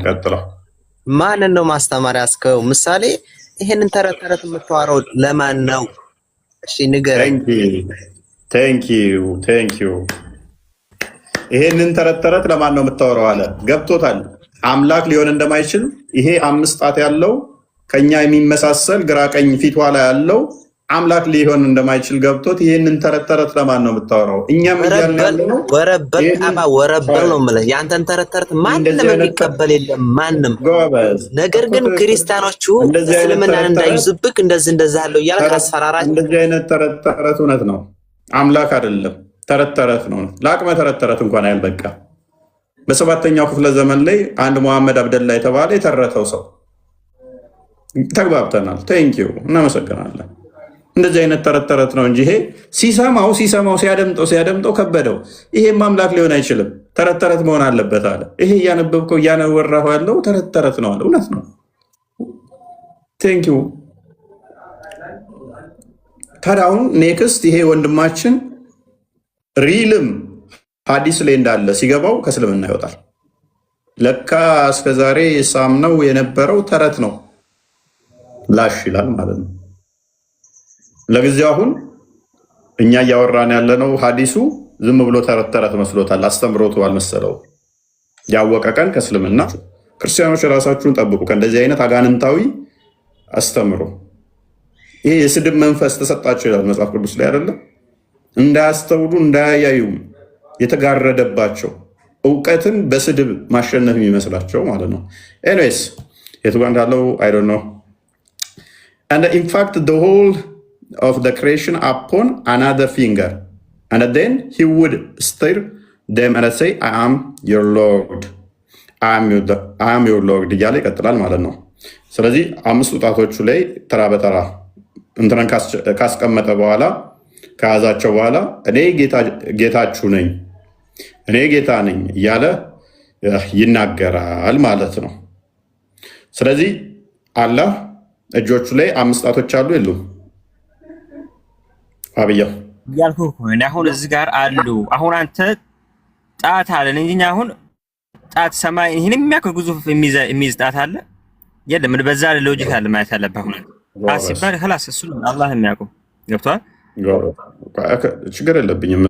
ቀጥለው ማንን ነው ማስተማር ያስከው? ምሳሌ ይሄንን ተረት ተረት የምታወራው ለማን ነው? እሺ ንገረኝ። ቴንኪዩ። ይሄንን ተረት ተረት ለማን ነው የምታወራው አለ። ገብቶታል። አምላክ ሊሆን እንደማይችል ይሄ 5 ጣት ያለው ከኛ የሚመሳሰል ግራ ቀኝ ፊት ኋላ ያለው አምላክ ሊሆን እንደማይችል ገብቶት ይሄንን ተረት ተረት ለማን ነው የምታወራው? እኛም እያልነው ወረበል ነው የምልህ። ያንተን ተረት ተረት ማንም የሚቀበል የለም ማንም። ነገር ግን ክርስቲያኖቹ እስልምናን እንዳይዙብክ እንደዚህ ያለው እያልክ አስፈራራቸው። እንደዚህ አይነት ተረት ተረት እውነት ነው፣ አምላክ አይደለም፣ ተረት ተረት ነው። ለአቅመ ተረት ተረት እንኳን አያልበቃ። በ7ኛው ክፍለ ዘመን ላይ አንድ መሐመድ አብደላ የተባለ የተረተው ሰው ተግባብተናል። ቴንኪው እናመሰግናለን። እንደዚህ አይነት ተረት ተረት ነው እንጂ ይሄ ሲሰማው ሲያደምጠው ከበደው። ይሄም አምላክ ሊሆን አይችልም፣ ተረት ተረት መሆን አለበት አለ። ይሄ እያነበብከው እያወራሁ ያለው ተረት ተረት ነው አለ። እውነት ነው። ቴንኪው። ታዲያ አሁን ኔክስት ይሄ ወንድማችን ሪልም ሐዲስ ላይ እንዳለ ሲገባው ከእስልምና ይወጣል። ለካ እስከዛሬ ሳምነው የነበረው ተረት ነው ላሽ ይላል ማለት ነው። ለጊዜው አሁን እኛ እያወራን ያለነው ሐዲሱ ዝም ብሎ ተረት ተረት መስሎታል፣ አስተምሮቱ አልመሰለው። ያወቀ ቀን ከእስልምና ክርስቲያኖች ራሳችሁን ጠብቁ ከእንደዚህ አይነት አጋንንታዊ አስተምሮ። ይሄ የስድብ መንፈስ ተሰጣቸው ይላል መጽሐፍ ቅዱስ ላይ አይደለም? እንዳያስተውሉ እንዳያያዩ የተጋረደባቸው እውቀትን በስድብ ማሸነፍ የሚመስላቸው ማለት ነው። ኤኒዌይስ የቱ ጋር እንዳለው አይ ዶንት ኖ and in fact the whole of the creation upon another finger and then he would stir them and say I am your Lord I am your Lord እያለ ይቀጥላል ማለት ነው። ስለዚህ 5 ጣቶቹ ላይ ተራ በተራ እንትናን ካስቀመጠ በኋላ ከያዛቸው በኋላ እኔ ጌታችሁ ነኝ እኔ ጌታ ነኝ እያለ ይናገራል ማለት ነው። ስለዚህ አላህ እጆቹ ላይ 5 ጣቶች አሉ የሉም? አብያው ያልኩህ እኮ አሁን እዚህ ጋር አሉ። አሁን አንተ ጣት አለ እንጂ አሁን ጣት ሰማይ ይሄን የሚያክል ግዙፍ የሚይዝ ጣት አለ የለም። በዛ ሎጂክ አለ ማለት ያለበት አሁን አሲባል خلاص እሱ አላህ የሚያውቀው ገብቷል። ችግር የለብኝም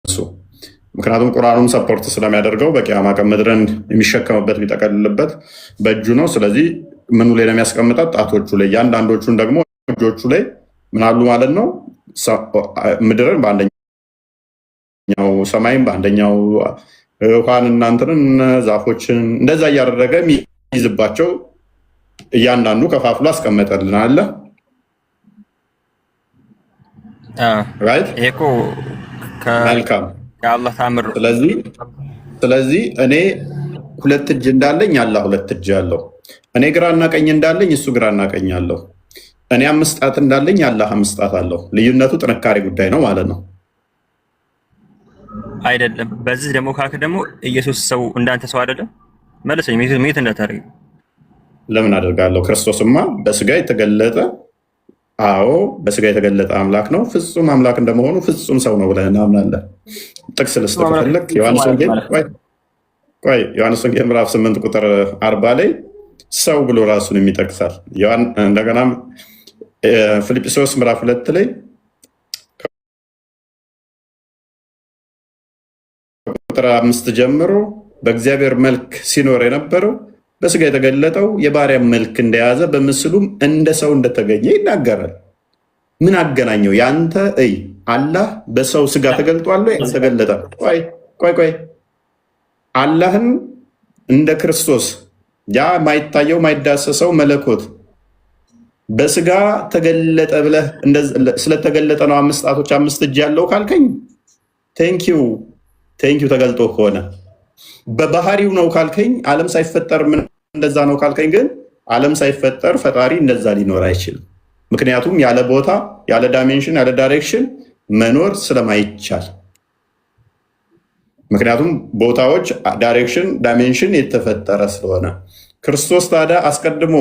እሱ ምክንያቱም ቁርአኑም ሰፖርት ስለሚያደርገው በቂያማ ቀን ምድርን የሚሸከምበት የሚጠቀልልበት በእጁ ነው። ስለዚህ ምኑ ላይ ነው የሚያስቀምጣት? ጣቶቹ ላይ። ያንዳንዶቹን ደግሞ እጆቹ ላይ ምን አሉ ማለት ነው? ምድርን በአንደኛው ሰማይም በአንደኛው ውሃን እናንተን ዛፎችን እንደዛ እያደረገ የሚይዝባቸው እያንዳንዱ ከፋፍሎ አስቀመጠልን አለ ራይት እኮ መልካም ከአላህ ታምር። ስለዚህ እኔ 2 እጅ እንዳለኝ አላህ 2 እጅ አለው። እኔ ግራና ቀኝ እንዳለኝ እሱ ግራና ቀኝ አለው። እኔ 5 ጣት እንዳለኝ አላህ 5 ጣት አለው። ልዩነቱ ጥንካሬ ጉዳይ ነው ማለት ነው አይደለም? በዚህ ደግሞ ካልክ ደግሞ ኢየሱስ ሰው እንዳንተ ሰው አይደለም? መለሰኝ ሜት እንዳታረግ። ለምን አደርጋለሁ? ክርስቶስማ በስጋ የተገለጠ አዎ በስጋ የተገለጠ አምላክ ነው። ፍጹም አምላክ እንደመሆኑ ፍጹም ሰው ነው ብለን እናምናለን። ጥቅስ ልስጥህ ከፈለክ ዮሐንስ ወንጌል ምዕራፍ 8 ቁጥር 40 ላይ ሰው ብሎ ራሱን የሚጠቅሳል። እንደገናም ፊልጵስዩስ ምዕራፍ 2 ላይ ቁጥር 5 ጀምሮ በእግዚአብሔር መልክ ሲኖር የነበረው በስጋ የተገለጠው የባሪያ መልክ እንደያዘ በምስሉም እንደ ሰው እንደተገኘ ይናገራል። ምን አገናኘው? ያንተ አላህ በሰው ስጋ ተገልጧል ወይ አልተገለጠም? ቆይ አላህን እንደ ክርስቶስ ያ ማይታየው ማይዳሰሰው መለኮት በስጋ ተገለጠ ብለህ ስለተገለጠ ነው 5 ጣቶች 5 እጅ ያለው ካልከኝ ቴንኪው ተገልጦ ከሆነ በባህሪው ነው ካልከኝ ዓለም ሳይፈጠር ምን እንደዛ ነው ካልከኝ ግን ዓለም ሳይፈጠር ፈጣሪ እንደዛ ሊኖር አይችልም። ምክንያቱም ያለ ቦታ ያለ ዳይሜንሽን ያለ ዳይሬክሽን መኖር ስለማይቻል፣ ምክንያቱም ቦታዎች ዳይሬክሽን ዳይሜንሽን የተፈጠረ ስለሆነ። ክርስቶስ ታዲያ አስቀድሞ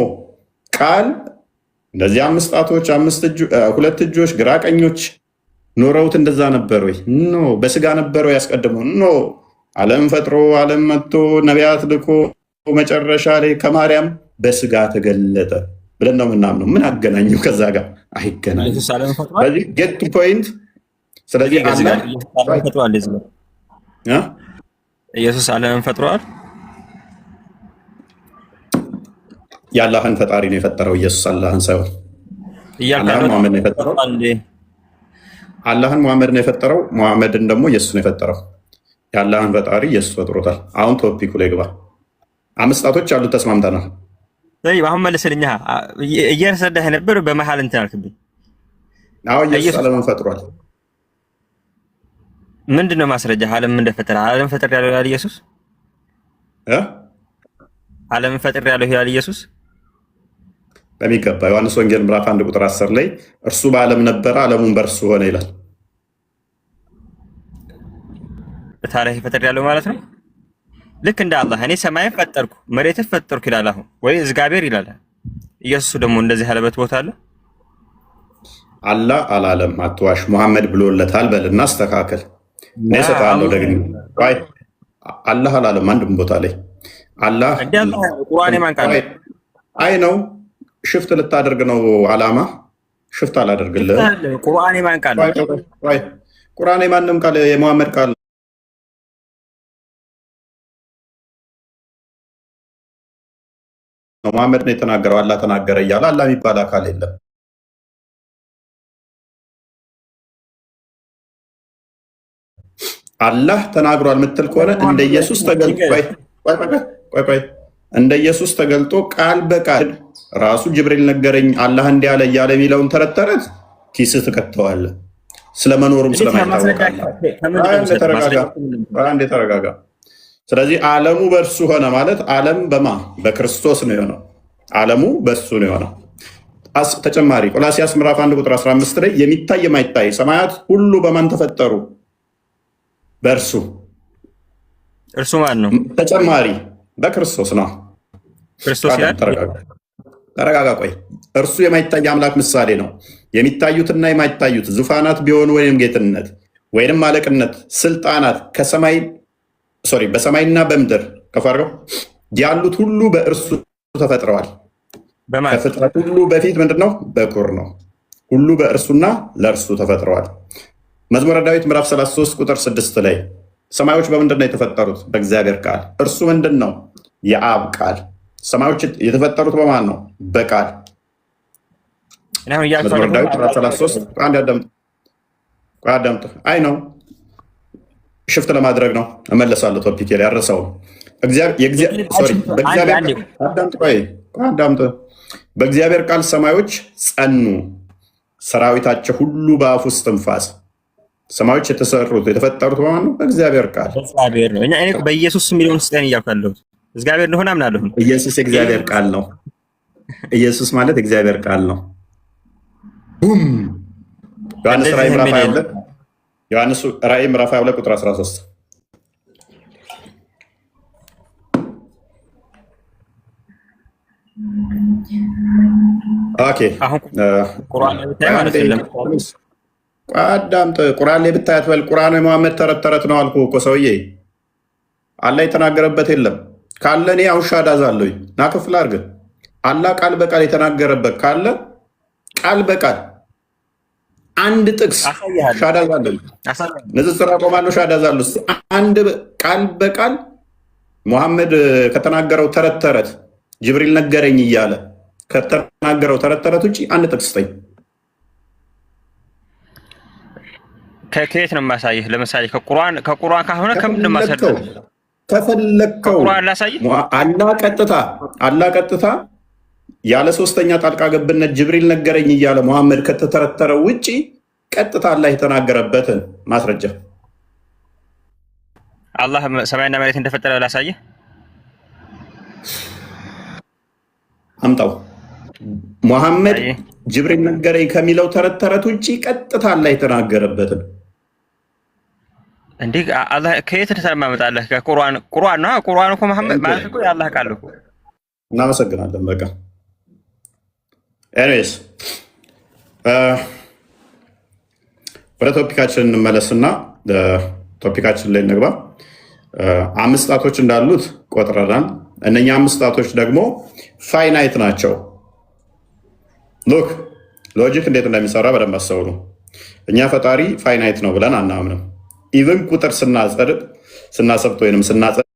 ቃል እንደዚህ 5 ጣቶች 2 እጆች ግራ ቀኞች ኖረውት እንደዛ ነበር ወይ? ኖ። በስጋ ነበር ወይ ያስቀድሞ? ኖ። ዓለም ፈጥሮ ዓለም መጥቶ ነቢያት ልኮ መጨረሻ ላይ ከማርያም በስጋ ተገለጠ ብለን ነው የምናምነው። ምን አገናኘው ከዛ ጋር? አይገናኝም። ስለዚህ ጌት ቱ ፖይንት። ስለዚህ ኢየሱስ ዓለምን ፈጥሯል። የአላህን ፈጣሪ ነው የፈጠረው ኢየሱስ፣ አላህን ሳይሆን አላህን ሙሐመድ ነው የፈጠረው። አላህን ሙሐመድ ነው የፈጠረው። ሙሐመድን ደግሞ ኢየሱስ ነው የፈጠረው። የአላህን ፈጣሪ ኢየሱስ ፈጥሮታል። አሁን ቶፒኩ ላይ ግባ። 5 ጣቶች አሉት፣ ተስማምተናል። አሁን መልስልኛ። እየረሰዳህ ነበር፣ በመሀል እንትን አልክብኝ። አሁን ኢየሱስ ዓለምን ፈጥሯል። ምንድን ነው ማስረጃ? ዓለም እንደፈጠረ ዓለም ፈጥር ያለው ይላል ኢየሱስ። ዓለም ፈጥር ያለው ይላል ኢየሱስ በሚገባ። ዮሐንስ ወንጌል ምዕራፍ 1 ቁጥር 10 ላይ እርሱ በዓለም ነበረ፣ ዓለሙን በእርሱ ሆነ ይላል። ታዲያ ፈጥር ያለው ማለት ነው። ልክ እንደ አላህ እኔ ሰማይን ፈጠርኩ መሬትን ፈጠርኩ ይላል። አሁን ወይ እግዚአብሔር ይላል። ኢየሱስ ደግሞ እንደዚህ ያለበት ቦታ አለ። አላህ አላለም፣ አትዋሽ። ሙሐመድ ብሎለታል በልና አስተካከል። እኔ እሰጥሃለሁ ደግሞ። አላህ አላለም አንድም ቦታ ላይ። አላህ ቁርአን ማን ቃል አይ ነው ሽፍት ልታደርግ ነው አላማ። ሽፍት አላደርግልህ። ቁርአን ማን ቃል? ቁርአን የማንም ቃል፣ የሙሐመድ ቃል ነው። ሙሐመድ ነው የተናገረው። አላህ ተናገረ እያለ አላህ የሚባል አካል የለም። አላህ ተናግሯል የምትል ከሆነ እንደ ኢየሱስ ተገልጦ እንደ ኢየሱስ ተገልጦ ቃል በቃል ራሱ ጅብሪል ነገረኝ አላህ እንዲህ አለ እያለ የሚለውን ተረት ተረት ኪስህ ትከተዋለህ። ስለመኖሩም ስለማይታወቅ ተረጋጋ። ስለዚህ ዓለሙ በእርሱ ሆነ ማለት ዓለም በማ በክርስቶስ ነው የሆነው። ዓለሙ በእሱ ነው የሆነው። ተጨማሪ ቆላሲያስ ምዕራፍ 1 ቁጥር 15 ላይ የሚታይ የማይታይ ሰማያት ሁሉ በማን ተፈጠሩ? በእርሱ። እርሱ ማን ነው? ተጨማሪ በክርስቶስ ነው። ክርስቶስ ያለ ተረጋጋ። ቆይ እርሱ የማይታይ አምላክ ምሳሌ ነው። የሚታዩትና የማይታዩት ዙፋናት ቢሆኑ ወይም ጌትነት ወይም አለቅነት፣ ስልጣናት በሰማይና በምድር ከፋርገው ያሉት ሁሉ በእርሱ ተፈጥረዋል። ከፍጥረት ሁሉ በፊት ምንድነው? በኩር ነው። ሁሉ በእርሱና ለእርሱ ተፈጥረዋል። መዝሙረ ዳዊት ምዕራፍ 33 ቁጥር 6 ላይ ሰማዮች በምንድን ነው የተፈጠሩት? በእግዚአብሔር ቃል። እርሱ ምንድን ነው? የአብ ቃል። ሰማዮች የተፈጠሩት በማን ነው? በቃል። መዝሙረ ዳዊት ምዕራፍ 33 አንድ አዳምጥ። አይ ነው ሽፍት ለማድረግ ነው። እመለሳለሁ። ቶፒክ ላይ ያረሰው በእግዚአብሔር ቃል ሰማዮች ጸኑ፣ ሰራዊታቸው ሁሉ በአፉ ውስጥ ትንፋስ። ሰማዮች የተፈጠሩት በማን ነው? በእግዚአብሔር ቃል። በኢየሱስ ሚሊዮን ስጠን እያልኩ ያለሁት እግዚአብሔር እንደሆነ አምናለሁ። ኢየሱስ የእግዚአብሔር ቃል ነው። ኢየሱስ ማለት እግዚአብሔር ቃል ነው። ዮሐንስ ራእይ ምዕራፍ 22 ቁጥር 13 አዳምጥ። ቁርአን ላይ ብታያት በል። ቁርአን የመሐመድ ተረት ተረት ነው አልኩህ እኮ ሰውዬ። አላህ የተናገረበት የለም ካለ እኔ አሁን ሻዳዝ አለሁኝ ና ክፍል አድርገህ አላህ ቃል በቃል የተናገረበት ካለ ቃል በቃል አንድ ጥቅስ ሻዳዝ አለሁኝ። ንጽጽር አቆማለሁ። ሻዳዝ አለሁ። አንድ ቃል በቃል ሙሐመድ ከተናገረው ተረት ተረት ጅብሪል ነገረኝ እያለ ከተናገረው ተረት ተረት ውጭ አንድ ጥቅስ ስጠኝ። ከየት ነው የማሳይህ? ለምሳሌ ከቁርአን ካልሆነ ከምንድን ነው የማሳይህ? ከፈለግከው አላህ ቀጥታ ያለ ሶስተኛ ጣልቃ ገብነት ጅብሪል ነገረኝ እያለ ሙሐመድ ከተተረተረው ውጭ ቀጥታ አላህ የተናገረበትን ማስረጃ አላህ ሰማይና መሬት እንደፈጠረ ላሳይህ። አምጣው። ሙሐመድ ጅብሪል ነገረኝ ከሚለው ተረት ተረት ውጭ ቀጥታ አላህ የተናገረበትን እንዲህ አላህ ከየት ተማመጣለህ? ከቁርአን ነው። ቁርአን እኮ መሐመድ ማለት እኮ የአላህ ቃል እኮ። እናመሰግናለን። በቃ ኤኒዌይስ ወደ ቶፒካችን እንመለስና ቶፒካችን ላይ እንግባ። 5 ጣቶች እንዳሉት ቆጥረናል። እነኛ 5 ጣቶች ደግሞ ፋይናይት ናቸው። ሉክ ሎጂክ እንዴት እንደሚሰራ በደንብ አስተውሉ። እኛ ፈጣሪ ፋይናይት ነው ብለን አናምንም። ኢቭን ቁጥር ስናሰብት ወይንም ስናጸድቅ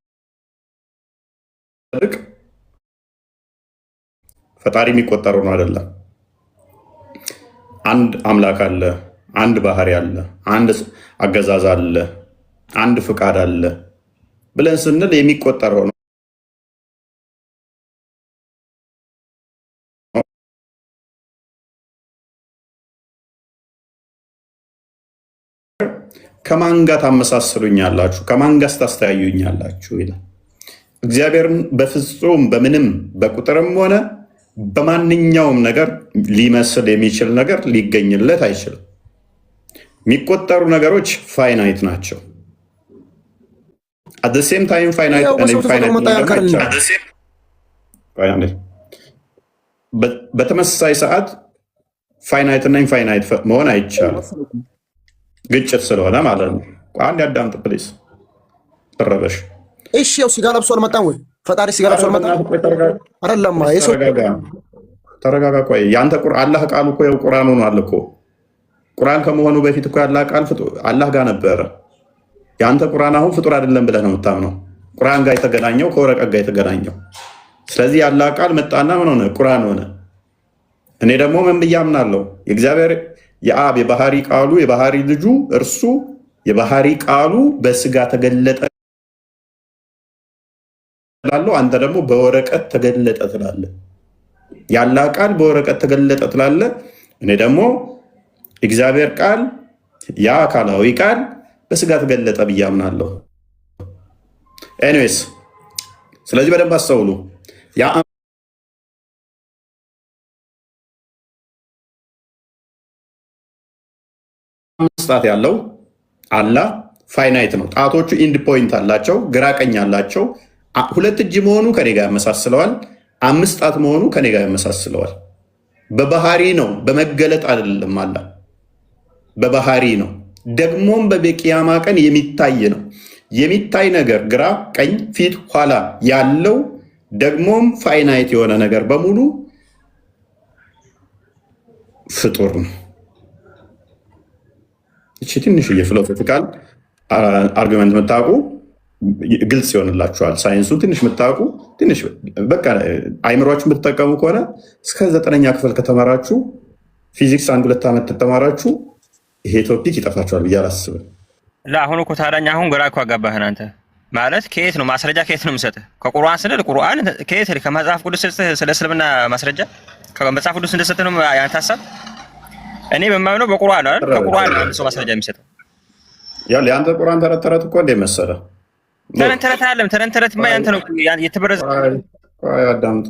ፈጣሪ የሚቆጠሩ ነው አይደለም። አንድ አምላክ አለ፣ አንድ ባህሪ አለ፣ አንድ አገዛዝ አለ፣ አንድ ፍቃድ አለ ብለን ስንል የሚቆጠረው ነው። ከማን ጋር ታመሳስሉኛላችሁ? ከማን ጋር ታስተያዩኛላችሁ ይላል። እግዚአብሔርን በፍጹም በምንም በቁጥርም ሆነ በማንኛውም ነገር ሊመስል የሚችል ነገር ሊገኝለት አይችልም። የሚቆጠሩ ነገሮች ፋይናይት ናቸው። አት ዘ ሴም ታይም በተመሳሳይ ሰዓት ፋይናይት እና ኢንፋይናይት መሆን አይቻልም። ግጭት ስለሆነ ማለት ነው። አንድ ያዳምጥ ፕሊስ። ተረበሽ። እሺ ያው ሲጋ ለብሶ አልመጣም ወይ ፈጣሪ ሲጋ ለብሶ አልመጣም አይደለም። ተረጋጋ። ቆይ ያንተ አላህ ቃሉ እኮ ያው ቁርአን ሆኖ አለ እኮ። ቁርአን ከመሆኑ በፊት እኮ ያላህ ቃል አላህ ጋር ነበረ። ያንተ ቁርአን አሁን ፍጡር አይደለም ብለህ ነው የምታምነው። ቁርአን ጋር የተገናኘው ከወረቀት ጋር የተገናኘው። ስለዚህ ያላህ ቃል መጣና ምን ሆነ? ቁርአን ሆነ። እኔ ደግሞ ምን ብዬ አምናለሁ? የእግዚአብሔር የአብ የባህሪ ቃሉ የባህሪ ልጁ እርሱ የባህሪ ቃሉ በስጋ ተገለጠ ትላለህ። አንተ ደግሞ በወረቀት ተገለጠ ትላለህ። ያላህ ቃል በወረቀት ተገለጠ ትላለህ። እኔ ደግሞ እግዚአብሔር ቃል ያ አካላዊ ቃል በስጋ ተገለጠ ብዬ አምናለሁ። ኤኒዌይስ ስለዚህ በደንብ አስተውሉ። ጣት ያለው አላህ ፋይናይት ነው። ጣቶቹ ኢንድ ፖይንት አላቸው፣ ግራ ቀኝ አላቸው። 2 እጅ መሆኑ ከኔ ጋር ያመሳስለዋል። 5 ጣት መሆኑ ከኔ ጋር ያመሳስለዋል። በባህሪ ነው፣ በመገለጥ አይደለም። አላህ በባህሪ ነው። ደግሞም በቂያማ ቀን የሚታይ ነው። የሚታይ ነገር ግራ ቀኝ፣ ፊት፣ ኋላ ያለው ደግሞም ፋይናይት የሆነ ነገር በሙሉ ፍጡር ነው። እቺ ትንሽዬ ፊሎሶፊካል አርጊመንት የምታውቁ ግልጽ ይሆንላችኋል። ሳይንሱ ትንሽ የምታውቁ ትንሽ በቃ አይምሯችሁ የምትጠቀሙ ከሆነ እስከ 9ኛ ክፍል ከተማራችሁ ፊዚክስ 1-2 ዓመት ተተማራችሁ ይሄ ቶፒክ ይጠፋችኋል ብዬ አላስብም። አሁን እኮ ታዲያ አሁን ግራ እኮ አጋባህን አንተ። ማለት ከየት ነው ማስረጃ ከየት ነው የምሰጥህ? ከቁርአን ስለ ቁርአን ከየት ከመጽሐፍ ቅዱስ ስለ እስልምና ማስረጃ ከመጽሐፍ ቅዱስ እንደሰጠህ ነው ያንተ ሀሳብ? እኔ በማምነው በቁርአን ነው አይደል? ከቁርአን ነው ሰው ማስረጃ የሚሰጠው። ያው ያንተ ቁርአን ተረት እኮ እንደ መሰለህ ተረት አይደለም። ተረትማ ያንተ ነው የተበረዘ። አዳምጥ።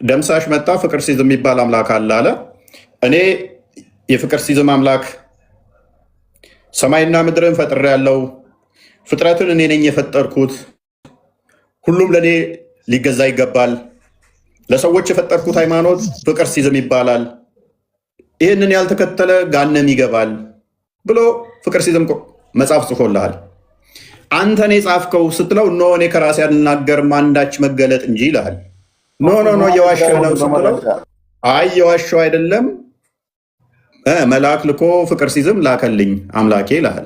ደምሳሽ መጣ ፍቅር ሲዝም የሚባል አምላክ አለ። እኔ የፍቅር ሲዝም አምላክ ሰማይና ምድርን ፈጥሬያለሁ፣ ፍጥረትን እኔ ነኝ የፈጠርኩት፣ ሁሉም ለእኔ ሊገዛ ይገባል፣ ለሰዎች የፈጠርኩት ሃይማኖት ፍቅር ሲዝም ይባላል፣ ይህንን ያልተከተለ ጋነም ይገባል ብሎ ፍቅር ሲዝም መጽሐፍ ጽፎልሃል። አንተን የጻፍከው ስትለው ኖ እኔ ከራሴ አልናገርም አንዳች መገለጥ እንጂ ይልሃል። ኖ እየዋሸህ ነው ስትለው አይ እየዋሸሁ አይደለም መልአክ ልኮ ፍቅር ሲዝም ላከልኝ አምላኬ ይልሃል።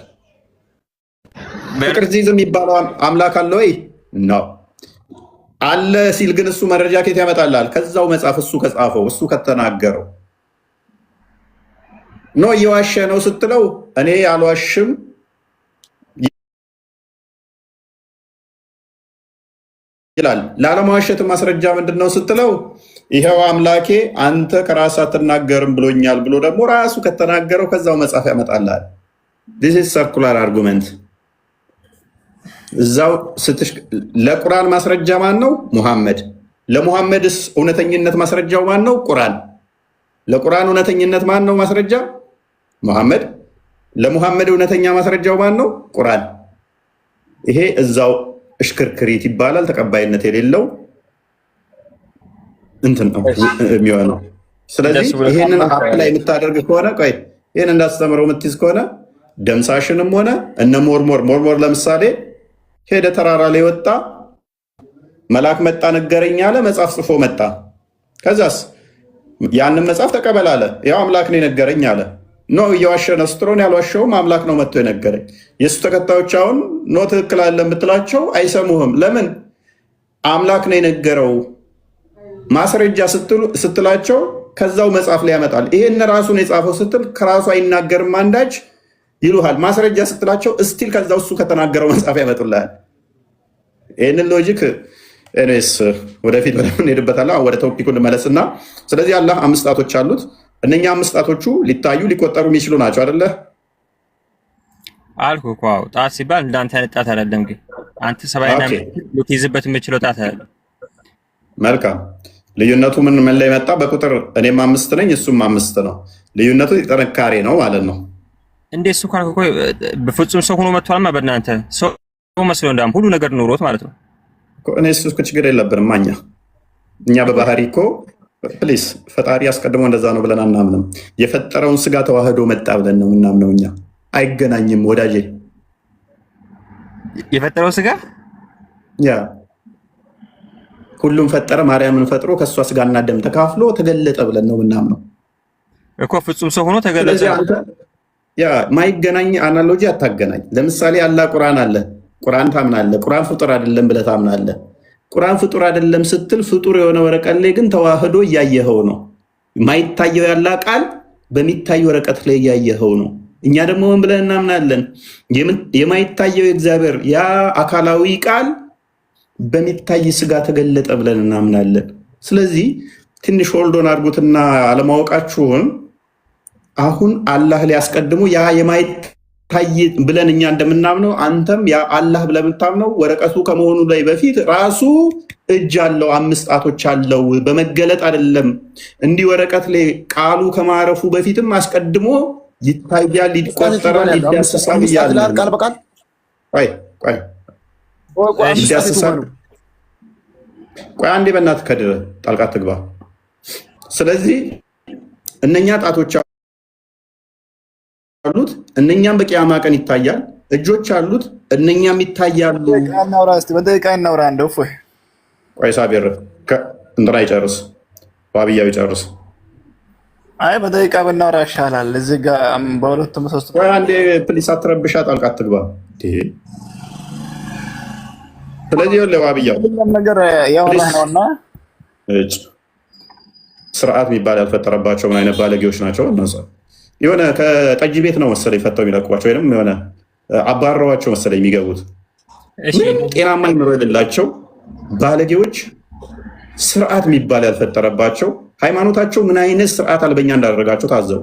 ፍቅር ሲዝም የሚባለው አምላክ አለ ወይ? ነው አለ ሲል ግን እሱ መረጃ ከየት ያመጣልሃል? ከዛው መጽሐፍ እሱ ከጻፈው እሱ ከተናገረው። ኖ እየዋሸ ነው ስትለው እኔ አልዋሽም ይላል። ላለመዋሸት ማስረጃ ምንድን ነው ስትለው ይኸው አምላኬ አንተ ከራስህ አትናገርም ብሎኛል ብሎ ደግሞ ራሱ ከተናገረው ከዛው መጽሐፍ ያመጣልሃል። ዲስ ኢዝ ሰርኩላር አርጉመንት። እዛው ለቁርአን ማስረጃ ማን ነው? ሙሐመድ። ለሙሐመድስ እውነተኝነት ማስረጃው ማን ነው? ቁርአን። ለቁርአን እውነተኝነት ማን ነው ማስረጃ? ሙሐመድ። ለሙሐመድ እውነተኛ ማስረጃው ማን ነው? ቁርአን። ይሄ እዛው እሽክርክሪት ይባላል። ተቀባይነት የሌለው እንትን ነው የሚሆነው። ስለዚህ ይሄንን ላይ የምታደርግ ከሆነ ቆይ ይሄን እንዳስተምረው የምትይዝ ከሆነ ደምሳሽንም ሆነ እነ ሞርሞር ለምሳሌ ሄደ ተራራ ላይ ወጣ። መልአክ መጣ ነገረኝ አለ። መጽሐፍ ጽፎ መጣ። ከዛስ ያንን መጽሐፍ ተቀበል አለ። ያው አምላክ ነው የነገረኝ አለ። ኖ እየዋሸ ነው ስትሮን ያልዋሸውም አምላክ ነው መጥቶ የነገረኝ። የእሱ ተከታዮች አሁን ኖ ትክክል አለ የምትላቸው አይሰሙህም። ለምን? አምላክ ነው የነገረው። ማስረጃ ስትላቸው ከዛው መጽሐፍ ላይ ያመጣል። ይሄን ራሱን የጻፈው ስትል ከራሱ አይናገርም አንዳች ይሉሃል። ማስረጃ ስትላቸው እስቲል ከዛው እሱ ከተናገረው መጽሐፍ ያመጡልሃል። ይህንን ሎጂክ ኤኒዌይስ ወደፊት እንሄድበታለን። ወደ ቶፒኩ እንመለስና ስለዚህ አላህ 5 ጣቶች አሉት። እነኛ 5 ጣቶቹ ሊታዩ ሊቆጠሩ የሚችሉ ናቸው አይደለ? አልኩህ እኮ ጣት ሲባል እንዳንተ አይነት ጣት አይደለም። ግን አንተ ሰባይና ልትይዝበት የምችለው ጣት አይደለም። መልካም። ልዩነቱ ምን ላይ መጣ? በቁጥር እኔም 5 ነኝ እሱም 5 ነው። ልዩነቱ ጥንካሬ ነው ማለት ነው። እንዴ እሱ ካልኩ እኮ በፍጹም ሰው ሆኖ መጥቷልማ። በእናንተ ሰው መስሎ እንዳም ሁሉ ነገር ኖሮት ማለት ነው። እኔ እሱ ችግር የለብንም። እኛ በባህሪ እኮ ፕሊስ ፈጣሪ አስቀድሞ እንደዛ ነው ብለን አናምንም። የፈጠረውን ስጋ ተዋህዶ መጣ ብለን ነው ምናምነው። እኛ አይገናኝም ወዳጄ። የፈጠረው ስጋ ያ ሁሉም ፈጠረ፣ ማርያምን ፈጥሮ ከእሷ ስጋና ደም ተካፍሎ ተገለጠ ብለን ነው ምናምነው እኮ። ፍጹም ሰው ሆኖ ተገለጠ። ያ ማይገናኝ አናሎጂ አታገናኝ። ለምሳሌ አላህ ቁርአን አለ፣ ቁርአን ታምናለህ። ቁርአን ፍጡር አይደለም ብለህ ታምናለህ። ቁርአን ፍጡር አይደለም ስትል ፍጡር የሆነ ወረቀት ላይ ግን ተዋህዶ እያየኸው ነው። ማይታየው ያላ ቃል በሚታይ ወረቀት ላይ እያየኸው ነው። እኛ ደግሞ ምን ብለን እናምናለን? የማይታየው የእግዚአብሔር ያ አካላዊ ቃል በሚታይ ስጋ ተገለጠ ብለን እናምናለን። ስለዚህ ትንሽ ሆልዶን አድርጉትና አለማወቃችሁን አሁን አላህ ሊያስቀድሙ ያ የማይታይ ብለን እኛ እንደምናምነው አንተም ያ አላህ ብለህ የምታምነው ወረቀቱ ከመሆኑ ላይ በፊት ራሱ እጅ አለው፣ 5 ጣቶች አለው። በመገለጥ አይደለም። እንዲህ ወረቀት ላይ ቃሉ ከማረፉ በፊትም አስቀድሞ ይታያል፣ ይቆጠራል፣ ይዳሰሳል እያለ ቃል በቃል ቆይ አንዴ በእናትህ ከድረ ጣልቃ ትግባ። ስለዚህ እነኛ ጣቶች አሉት፣ እነኛም በቂያማ ቀን ይታያል። እጆች አሉት፣ እነኛም ይታያሉ። ቆይ ሳቢር እንትና ይጨርስ፣ ባብያው ይጨርስ። አይ በደቂቃ ብናወራ ይሻላል። እዚህ ጋር በሁለቱም ሶስት ቆይ አንዴ ፕሊስ አትረብሻ፣ ጣልቃ ትግባ። ስለዚህ ለባብያው ነገር ያወራህ ነውና ስርዓት የሚባል ያልፈጠረባቸው ምን አይነት ባለጌዎች ናቸው እነሱ። የሆነ ከጠጅ ቤት ነው መሰለኝ ፈተው የሚለቁባቸው፣ ወይም የሆነ አባረዋቸው መሰለኝ የሚገቡት። ጤናማ አይምሮ የሌላቸው ባለጌዎች፣ ስርዓት የሚባል ያልፈጠረባቸው፣ ሃይማኖታቸው ምን አይነት ስርዓት አልበኛ እንዳደረጋቸው ታዘቡ።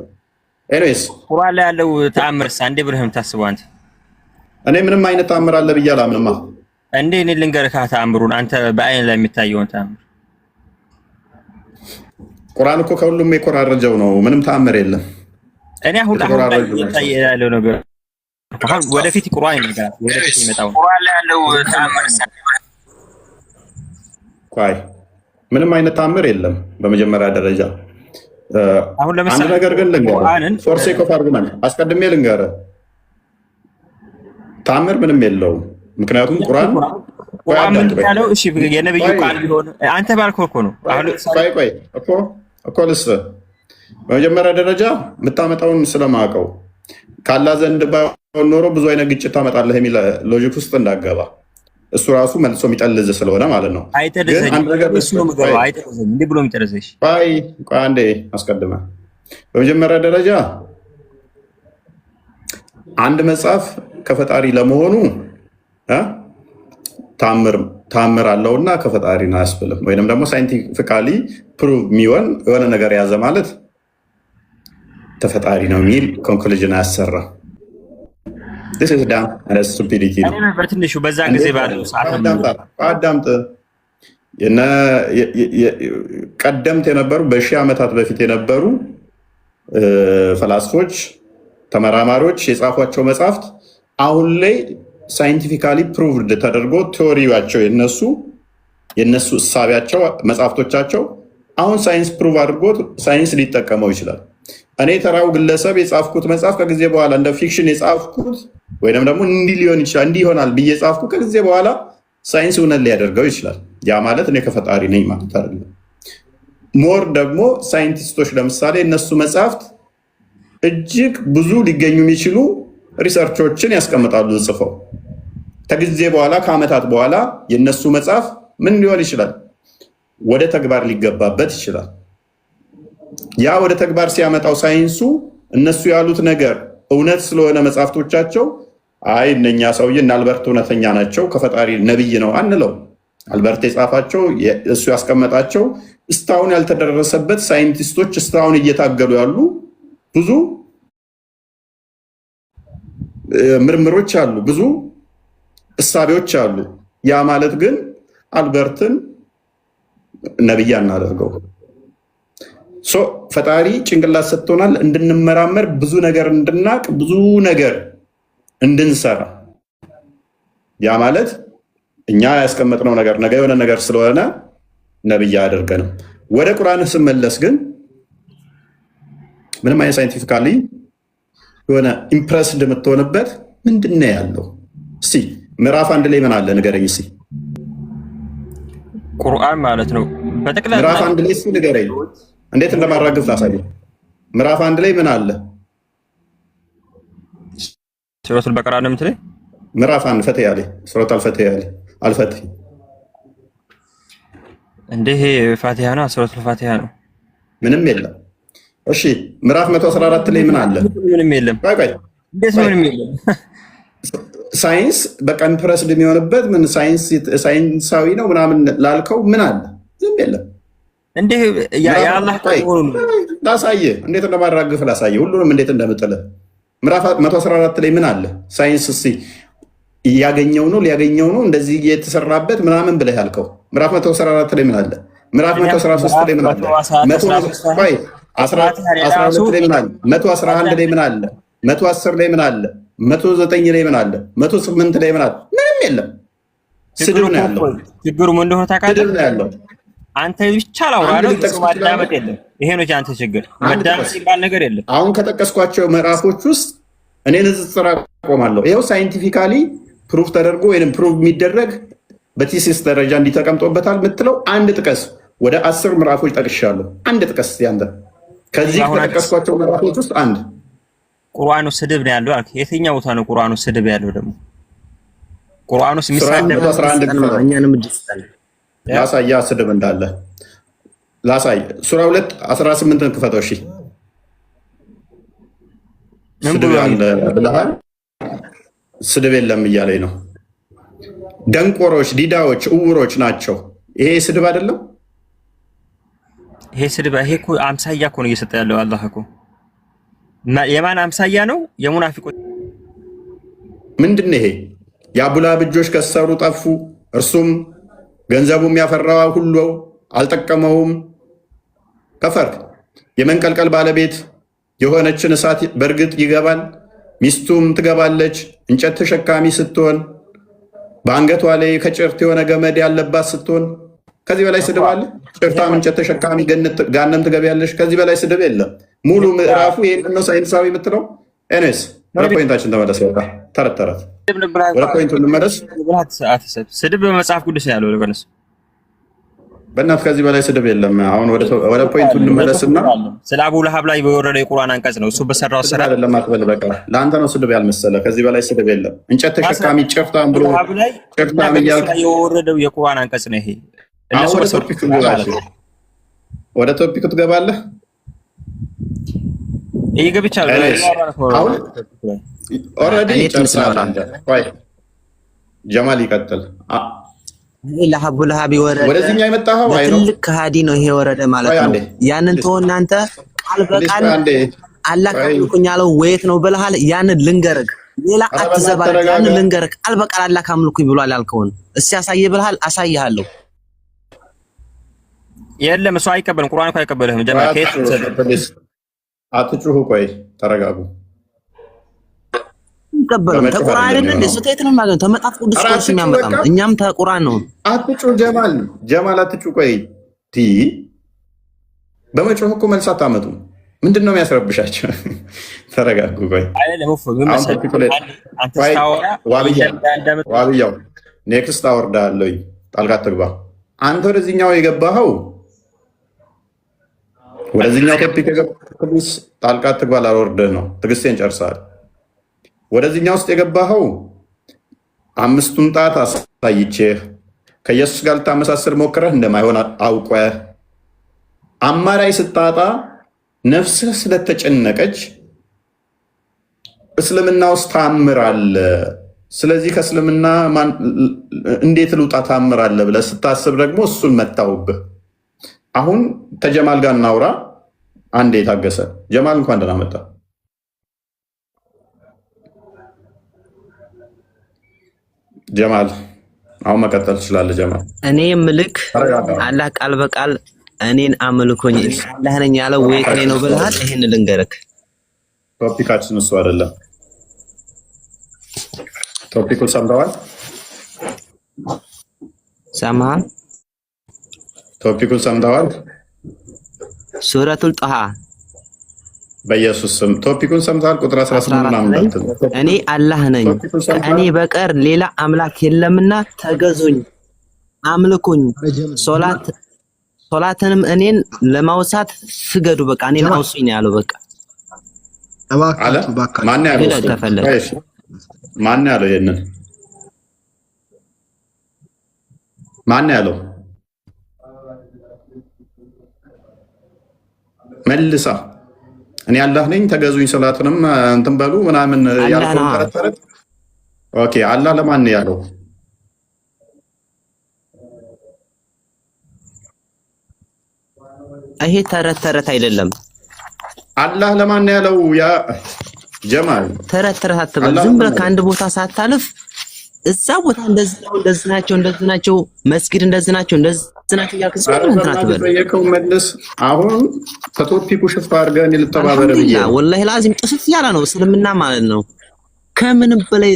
ኤኒዌይስ ቁርአን ላይ ያለው ተአምርስ አንዴ ብለህም ታስበው አንተ። እኔ ምንም አይነት ተአምር አለ ብዬ አላምንማ። እንዴ እኔ ልንገርህ ተአምሩን፣ አንተ በአይን ላይ የሚታየውን ተአምር። ቁርአን እኮ ከሁሉም የኮራረጀው ነው። ምንም ተአምር የለም። እኔ አሁን ያለው ነገር ወደፊት ቁርአን ይመጣል። ወደፊት ይመጣው ቁርአን ላይ ያለው ተአምር ቆይ ምንም አይነት ተአምር የለም። በመጀመሪያ ደረጃ አሁን ለምሳሌ አንድ ነገር ግን ልንገርህ፣ ፎር ሴክ ኦፍ አርጉመንት አስቀድሜ ልንገርህ፣ ተአምር ምንም የለውም። ምክንያቱም ቁርአን ምን ያለው እሺ፣ የነብዩ ቃል ቢሆን አንተ ባልከው እኮ ነው። አሁን ቆይ እኮ ልስጥህ። በመጀመሪያ ደረጃ የምታመጣውን ስለማውቀው ካላ ዘንድ ባይሆን ኖሮ ብዙ አይነት ግጭት ታመጣለህ የሚል ሎጂክ ውስጥ እንዳገባ እሱ ራሱ መልሶ የሚጠልዝ ስለሆነ ማለት ነው። ቆይ አንዴ አስቀድመህ በመጀመሪያ ደረጃ አንድ መጽሐፍ ከፈጣሪ ለመሆኑ ታምር አለውና ከፈጣሪ ነው አያስብልም። ወይንም ደግሞ ሳይንቲፊካሊ ፕሩቭ የሚሆን የሆነ ነገር ያዘ ማለት ተፈጣሪ ነው የሚል ኮንክሉዥን አያሰራ። ስቱፒዲቲ ነው። በትንሹ በዛ ጊዜ ባለው አዳምጥ። ቀደምት የነበሩ በሺህ ዓመታት በፊት የነበሩ ፈላስፎች፣ ተመራማሪዎች የጻፏቸው መጽሐፍት አሁን ላይ ሳይንቲፊካሊ ፕሩቭድ ተደርጎ ቴዎሪያቸው የነሱ እሳቢያቸው መጽሐፍቶቻቸው አሁን ሳይንስ ፕሩቭ አድርጎት ሳይንስ ሊጠቀመው ይችላል። እኔ ተራው ግለሰብ የጻፍኩት መጽሐፍ ከጊዜ በኋላ እንደ ፊክሽን የጻፍኩት ወይንም ደግሞ እንዲህ ሊሆን ይችላል እንዲህ ይሆናል ብዬ ጻፍኩት ከጊዜ በኋላ ሳይንስ እውነት ሊያደርገው ይችላል። ያ ማለት እኔ ከፈጣሪ ነኝ ማለት አይደለም። ሞር ደግሞ ሳይንቲስቶች ለምሳሌ እነሱ መጽሐፍት እጅግ ብዙ ሊገኙ የሚችሉ ሪሰርቾችን ያስቀምጣሉ ጽፈው። ከጊዜ በኋላ ከዓመታት በኋላ የነሱ መጽሐፍ ምን ሊሆን ይችላል? ወደ ተግባር ሊገባበት ይችላል። ያ ወደ ተግባር ሲያመጣው ሳይንሱ እነሱ ያሉት ነገር እውነት ስለሆነ መጽሐፍቶቻቸው አይ እነኛ ሰውዬ እና አልበርት እውነተኛ ናቸው ከፈጣሪ ነብይ ነው አንለው። አልበርት የጻፋቸው እሱ ያስቀመጣቸው እስካሁን ያልተደረሰበት ሳይንቲስቶች እስካሁን እየታገሉ ያሉ ብዙ ምርምሮች አሉ፣ ብዙ እሳቤዎች አሉ። ያ ማለት ግን አልበርትን ነብይ አናደርገው። ፈጣሪ ጭንቅላት ሰጥቶናል እንድንመራመር፣ ብዙ ነገር እንድናቅ፣ ብዙ ነገር እንድንሰራ። ያ ማለት እኛ ያስቀመጥነው ነገር ነገ የሆነ ነገር ስለሆነ ነብይ አያደርገንም። ወደ ቁርአን ስመለስ ግን ምንም አይነት ሳይንቲፊካሊ የሆነ ኢምፕረስድ የምትሆንበት ምንድን ነው ያለው? እስቲ ምዕራፍ 1 ላይ ምን አለ ንገረኝ። እስቲ ቁርአን ማለት ነው በጠቅላላ ምዕራፍ 1 ላይ እስቲ ንገረኝ፣ እንዴት እንደማራግፍ ላሳየህ። ምዕራፍ 1 ላይ ምን አለ? ሱረቱል በቀራ ነው የምትለኝ? ምዕራፍ 1 ፈትያ ላይ ሱረቱል ፈትያ ላይ አልፈትህ እንዴ? ፋቲሃ ነው፣ ሱረቱል ፋቲሃ ነው። ምንም የለም። እሺ ምዕራፍ 114 ላይ ምን አለ? ምንም የለም። እንዴት ምንም የለም? ሳይንስ በቃ ኢምፕረስድ የሚሆንበት ምን ሳይንሳዊ ነው ምናምን ላልከው ምን አለ? ምንም የለም። እንዴ የአላህ ቃል ላሳየህ፣ እንዴት እንደማራግፍ ላሳየህ፣ ሁሉንም እንዴት እንደምጥልህ። ምዕራፍ 114 ላይ ምን አለ? ሳይንስ እስኪ እያገኘው ነው ሊያገኘው ነው እንደዚህ የተሰራበት ምናምን ብለህ ያልከው ምዕራፍ 114 ላይ ምን አለ? ምዕራፍ 113 ላይ ምን አለ? 112 ላይ ምን አለ? 111 ላይ ምን አለ? 110 ላይ ምን አለ? 109 ላይ ምን አለ? 108 ላይ ምን አለ? ምንም የለም። ስድብ ነው ያለው። ችግሩ ምን እንደሆነ ታውቃለህ? ስድብ ነው ያለው። አንተ ብቻ ላውራ ነው፣ ማዳመጥ የለም። ይሄ ነው አንተ ችግር። ማዳመጥ ሲባል ነገር የለም። አሁን ከጠቀስኳቸው ምዕራፎች ውስጥ እኔ ንጽጽር አቆማለሁ። ይኸው ሳይንቲፊካሊ ፕሩፍ ተደርጎ ወይም ፕሩፍ የሚደረግ በቲሲስ ደረጃ እንዲተቀምጦበታል የምትለው አንድ ጥቀስ። ወደ 10 ምዕራፎች ጠቅሻለሁ። አንድ ጥቀስ ያንተ ከዚህ ከጠቀስኳቸው ምዕራፎች ውስጥ አንድ። ቁርአኑ ስድብ ነው ያለው አልክ። የትኛው ቦታ ነው ቁርአኑ ስድብ ያለው? ደግሞ ቁርአኑ የሚሳደብ እኛንም ድስታል ላሳያ ስድብ እንዳለ ላሳይ። ሱራ 2 18 ክፈተው። እሺ ስድብ ያለ ብለሃል። ስድብ የለም እያለኝ ነው። ደንቆሮች፣ ዲዳዎች፣ እውሮች ናቸው። ይሄ ስድብ አይደለም። ይሄ ስድብ ይሄ እኮ አምሳያ እኮ ነው እየሰጠ ያለው አላህ እኮ። የማን አምሳያ ነው? የሙናፊቆች። ምንድን ነው ይሄ? የአቡላሃብ እጆች ከሰሩ ጠፉ፣ እርሱም ገንዘቡም ያፈራው ሁሉ አልጠቀመውም። ከፈርክ የመንቀልቀል ባለቤት የሆነችን እሳት በእርግጥ ይገባል፣ ሚስቱም ትገባለች። እንጨት ተሸካሚ ስትሆን በአንገቷ ላይ ከጭርት የሆነ ገመድ ያለባት ስትሆን። ከዚህ በላይ ስድብ አለ? ጭርታም እንጨት ተሸካሚ ጋነም ትገቢያለሽ። ከዚህ በላይ ስድብ የለም። ሙሉ ምዕራፉ ይሄን ነው ሳይንሳዊ የምትለው። ኤኒዌይስ ወደ ፖይንታችን ተመለስ። በቃ ተረት ተረት ወደ ፖይንቱ እንመለስ። ስድብ በመጽሐፍ ቅዱስ ያለው ለቀነስ በእናት ከዚህ በላይ ስድብ የለም። አሁን ወደ ፖይንቱ እንመለስና ስለ አቡ ለሃብ ላይ በወረደ የቁርአን አንቀጽ ነው እሱ በሰራው ስራ አይደለም አትበል። በቃ ለአንተ ነው ስድብ ያልመሰለ። ከዚህ በላይ ስድብ የለም። እንጨት ተሸካሚ ጭፍታም ብሎ ጭፍታም እያልክ የወረደው የቁርአን አንቀጽ ነው ይሄ። ወደ ቶፒክ ትገባለህ። ይሄ ገብቻለሁ። አሁን ኦልሬዲ ጨርሰናል። ጀማል ይቀጥል። ለሀቡ ለሀብ ይወረደ ወደዚህኛው የመጣኸው አይ ነው ትልቅ ከሃዲ ነው ይሄ ወረደ ማለት ነው። ያንን ተወው እናንተ ቃል በቃል አላህ ካምልኩኝ ያለው ወይት ነው ብለሃል። ያንን ልንገርህ፣ ሌላ አትዘባል። ያንን ልንገርህ፣ ቃል በቃል አላህ ካምልኩኝ ብሏል ያልከውን እስኪ አሳየ ብለሃል። አሳይሃለሁ። የለም እሱ አይቀበልም። ቁርአን እኮ አይቀበልህም። ጀማዓ ከየት አትጩሁ። ቆይ ተረጋጉ። ይቀበልም ተቁርአን አይደል እንዴ? ሶቴት ነው ማለት ተመጣፍ ቅዱስ ኮርስ የሚያመጣም እኛም ተቁርአን ነው። አትጩህ ጀማል አትጩህ። ቆይ በመጮህ እኮ መልስ አታመጡም። ምንድነው የሚያስረብሻቸው? ተረጋጉ። ቆይ ዋብያው ኔክስት አወርዳለሁ። ጣልቃ ትግባ። አንተ ወደዚህኛው የገባኸው ወደዚህኛው ቶፒክ የገባኸው ጣልቃ ትግባ ላልወርድህ ነው። ትዕግስቴን ጨርሰሃል። ወደዚህኛው ውስጥ የገባኸው አምስቱን ጣት አሳይቼህ ከኢየሱስ ጋር ልታመሳሰል ሞክረህ እንደማይሆን አውቀህ አማራጭ ስታጣ ነፍስህ ስለተጨነቀች እስልምና ውስጥ ታምር አለ፣ ስለዚህ ከእስልምና እንዴት ልውጣ ታምር አለ ብለህ ስታስብ ደግሞ እሱን መታውብህ። አሁን ከጀማል ጋር እናውራ። አንዴ የታገሰ ጀማል እንኳን ደህና መጣ። ጀማል አሁን መቀጠል ትችላለህ። ጀማል እኔ ምልክ አላህ ቃል በቃል እኔን አምልኮኝ አላህ ነኝ ያለው ወይ ከኔ ነው ብለሃል። ይሄን ልንገርክ፣ ቶፒካችን እሱ አይደለም። ቶፒኩን ሰምተዋል? ሰማህ? ቶፒኩን ሰምተዋል? ሱረቱል ጣሃ በኢየሱስ ስም ቶፒኩን ሰምተዋል? ቁጥር 18 እኔ አላህ ነኝ ከእኔ በቀር ሌላ አምላክ የለምና ተገዙኝ፣ አምልኩኝ፣ ሶላትንም እኔን ለማውሳት ስገዱ። በቃ እኔን አውሱኝ ያለው በቃ አለ። ማን ያለው? ይሄንን ማን ያለው? መልሳ እኔ አላህ ነኝ ተገዙኝ፣ ሶላትንም እንትን በሉ ምናምን ያልከው ተረተረት። ኦኬ አላህ ለማን ያለው? ይሄ ተረት አይደለም። አላህ ለማን ያለው? ያ ጀማል ተረት አትበል። ዝም ብለህ ከአንድ ቦታ ሳታልፍ እዛ ቦታ እንደዚህ ናቸው፣ መስጊድ እንደዚህ ናቸው ያልክ ዝም ብለህ እንትን አትበል። መልስ። አሁን ከቶፒኩ ሽፋ አድርገን ልተባበር ብዬ ወላሂ ላዚም ጥፍፍ ያለ ነው እስልምና ማለት ነው። ከምንም በላይ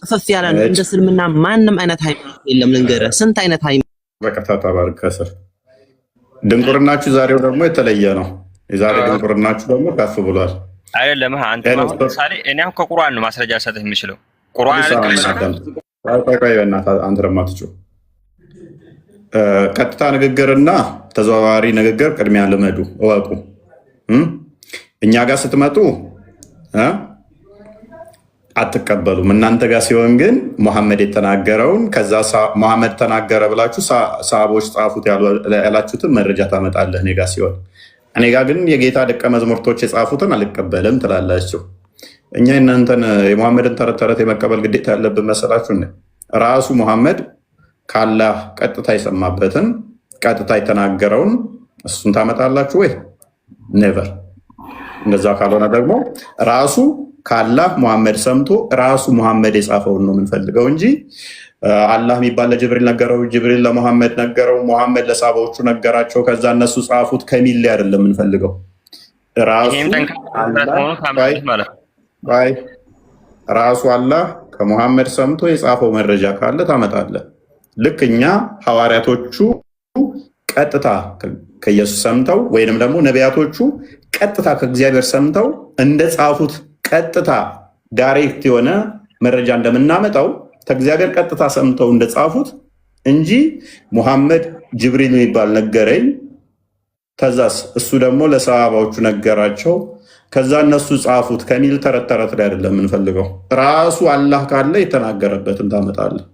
ጥፍፍ ያለ ነው። እንደ እስልምና ማንም አይነት ሃይማኖት የለም። ልንገርህ ስንት አይነት ሃይማኖት በቀጥታ ተባረክ ከስር ድንቁርናችሁ ዛሬው ደግሞ የተለየ ነው። የዛሬ ድንቁርናችሁ ደግሞ ከፍ ብሏል። አይደለም አንተ ለምሳሌ እኔ አሁን ከቁርአን ነው ማስረጃ ሰጥህ የምችለው። ቁርአን አንተ ደግሞ አትጩህ። ቀጥታ ንግግርና ተዘዋዋሪ ንግግር ቅድሚያ ልመዱ፣ እወቁ። እኛ ጋር ስትመጡ አትቀበሉም። እናንተ ጋር ሲሆን ግን መሐመድ የተናገረውን ከዛ መሐመድ ተናገረ ብላችሁ ሰሃቦች ጻፉት ያላችሁትን መረጃ ታመጣለህ። እኔ ጋር ሲሆን፣ እኔ ጋር ግን የጌታ ደቀ መዝሙርቶች የጻፉትን አልቀበልም ትላላችሁ። እኛ እናንተን የመሐመድን ተረት የመቀበል ግዴታ ያለብን መሰላችሁ? ራሱ መሐመድ ካላህ ቀጥታ የሰማበትን ቀጥታ የተናገረውን እሱን ታመጣላችሁ ወይ? ኔቨር። እንደዛ ካልሆነ ደግሞ ራሱ ካላህ መሐመድ ሰምቶ ራሱ መሐመድ የጻፈውን ነው የምንፈልገው እንጂ አላህ የሚባል ለጅብሪል ነገረው፣ ጅብሪል ለመሐመድ ነገረው፣ መሐመድ ለሳባዎቹ ነገራቸው፣ ከዛ እነሱ ጻፉት ከሚል ላይ አይደለም የምንፈልገው። ራሱ አላህ ከመሐመድ ሰምቶ የጻፈው መረጃ ካለ ታመጣለህ። ልክ እኛ ሐዋርያቶቹ ቀጥታ ከኢየሱስ ሰምተው ወይንም ደግሞ ነቢያቶቹ ቀጥታ ከእግዚአብሔር ሰምተው እንደጻፉት ቀጥታ ዳይሬክት የሆነ መረጃ እንደምናመጣው ከእግዚአብሔር ቀጥታ ሰምተው እንደጻፉት እንጂ ሙሐመድ ጅብሪል የሚባል ነገረኝ፣ ከዛስ እሱ ደግሞ ለሰሃባዎቹ ነገራቸው፣ ከዛ እነሱ ጻፉት ከሚል ተረት ላይ አይደለም የምንፈልገው። ራሱ አላህ ካለ የተናገረበትን ታመጣለህ።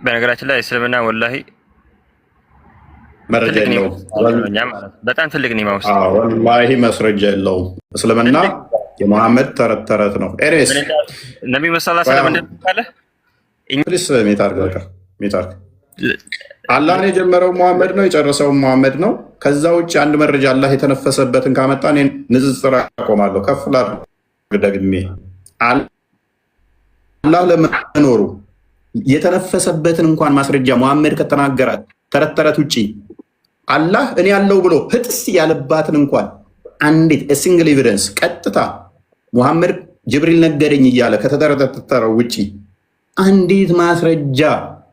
በነገራችን ላይ እስልምና ወላሂ መረጃ የለውም። በጣም ትልቅ ኒማ ውስጥ ወላሂ መስረጃ የለውም። እስልምና የመሐመድ ተረት ነው። ኤሬስ ነቢ መሰላ ሰለም እንደሚባለ ኢንግሊዝ ሜታርክ አላህን የጀመረው መሐመድ ነው፣ የጨረሰው መሐመድ ነው። ከዛ ውጭ አንድ መረጃ አላህ የተነፈሰበትን ካመጣ እኔ ንጽጽር አቆማለሁ። ከፍ ላድርግ ደግሜ አላህ ለመኖሩ የተነፈሰበትን እንኳን ማስረጃ መሐመድ ከተናገራት ተረት ውጭ አላህ እኔ ያለው ብሎ ህጥስ ያለባትን እንኳን አንዲት ሲንግል ኤቪደንስ ቀጥታ ሙሐመድ ጅብሪል ነገረኝ እያለ ከተተረተረው ውጭ አንዲት ማስረጃ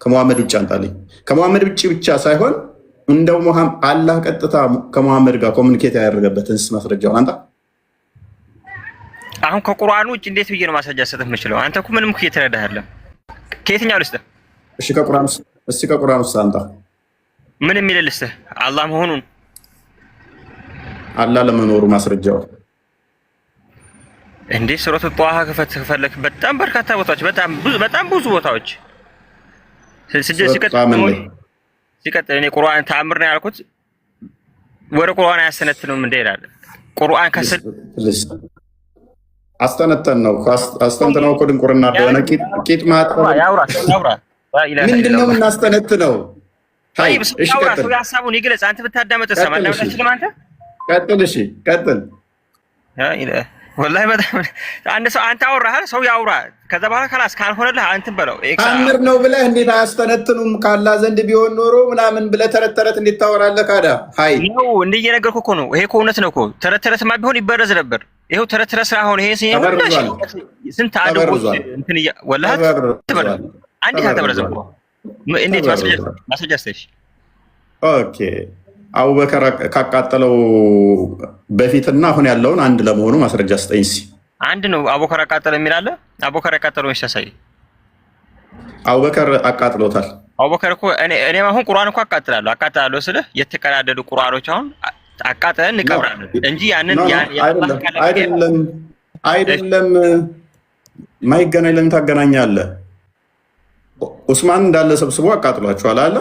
ከሙሐመድ ውጭ አንጣልኝ። ከሙሐመድ ውጭ ብቻ ሳይሆን እንደው አላህ ቀጥታ ከመሐመድ ጋር ኮሚኒኬት ያደረገበትን ማስረጃውን አንተ አሁን ከቁርአኑ ውጭ እንዴት ብዬ ነው ማስረጃ ሰጥህ የምችለው? አንተ እኮ ምንም እኮ እየተረዳህ አይደለም። ከየትኛው ልስጥህ? እሺ ከቁርአን ውስጥ አንተ ምን የሚል ልስጥህ? አላህ መሆኑን አላህ ለመኖሩ ማስረጃው እንዴ ሱረቱ ጧሃ ከፈለክ በጣም በርካታ ቦታዎች በጣም ብዙ ቦታዎች ሲቀጥል እኔ ቁርአን ተአምር ነው ያልኩት ወደ ቁርአን አያስተነትኑም እንደ ይላል ቁርአን ከስል አስተነተነው እኮ ድንቁርና እንደሆነ ቂጥ ማጥፋት ያውራ ምንድነው የምናስተነትነው? እሺ ቀጥል፣ ሀሳቡን ይግለጽ። አንተ ብታዳመጥ ሰማለህ አንተ ቀጥል። እሺ ቀጥል። ወላሂ በጣም አንድ ሰው አንተ አወራህ ሰው ያውራ። ከዛ በኋላ ካላስ ካልሆነልህ አንተም በለው ተአምር ነው ብለህ እንዴት አያስተነትኑም? ካላ ዘንድ ቢሆን ኖሮ ምናምን ብለህ ተረት ተረት እንዴት ታወራለህ? ካዳ ሃይ ነው እንዴ እየነገርኩህ እኮ ነው። ይሄ እኮ እውነት ነው እኮ ተረት ተረትማ ቢሆን ይበረዝ ነበር። ይሄው ተረት ተረት ስላሆነ ይሄ ስንት አድርጎት እንትን ወላሂ ተበረዘ። አንዴት አልተበረዘም እኮ እንዴት ማስረጃ ስተሽ ኦኬ አቡበከር ካቃጠለው በፊትና አሁን ያለውን አንድ ለመሆኑ ማስረጃ ስጠኝ እስኪ። አንድ ነው አቡበከር አቃጠለ የሚል አለ። አቡበከር ያቃጠለውን ሲያሳይ አቡበከር አቃጥሎታል። አቡበከር እኮ እኔ አሁን ቁርአን እኮ አቃጥላለሁ ስልህ የተቀዳደዱ ቁርአኖች አሁን አቃጠለን እንቀብራለን እንጂ ያንን አይደለም ማይገናኝ ለምን ታገናኛለህ? ኡስማን እንዳለ ሰብስቦ አቃጥሏቸዋል አለ።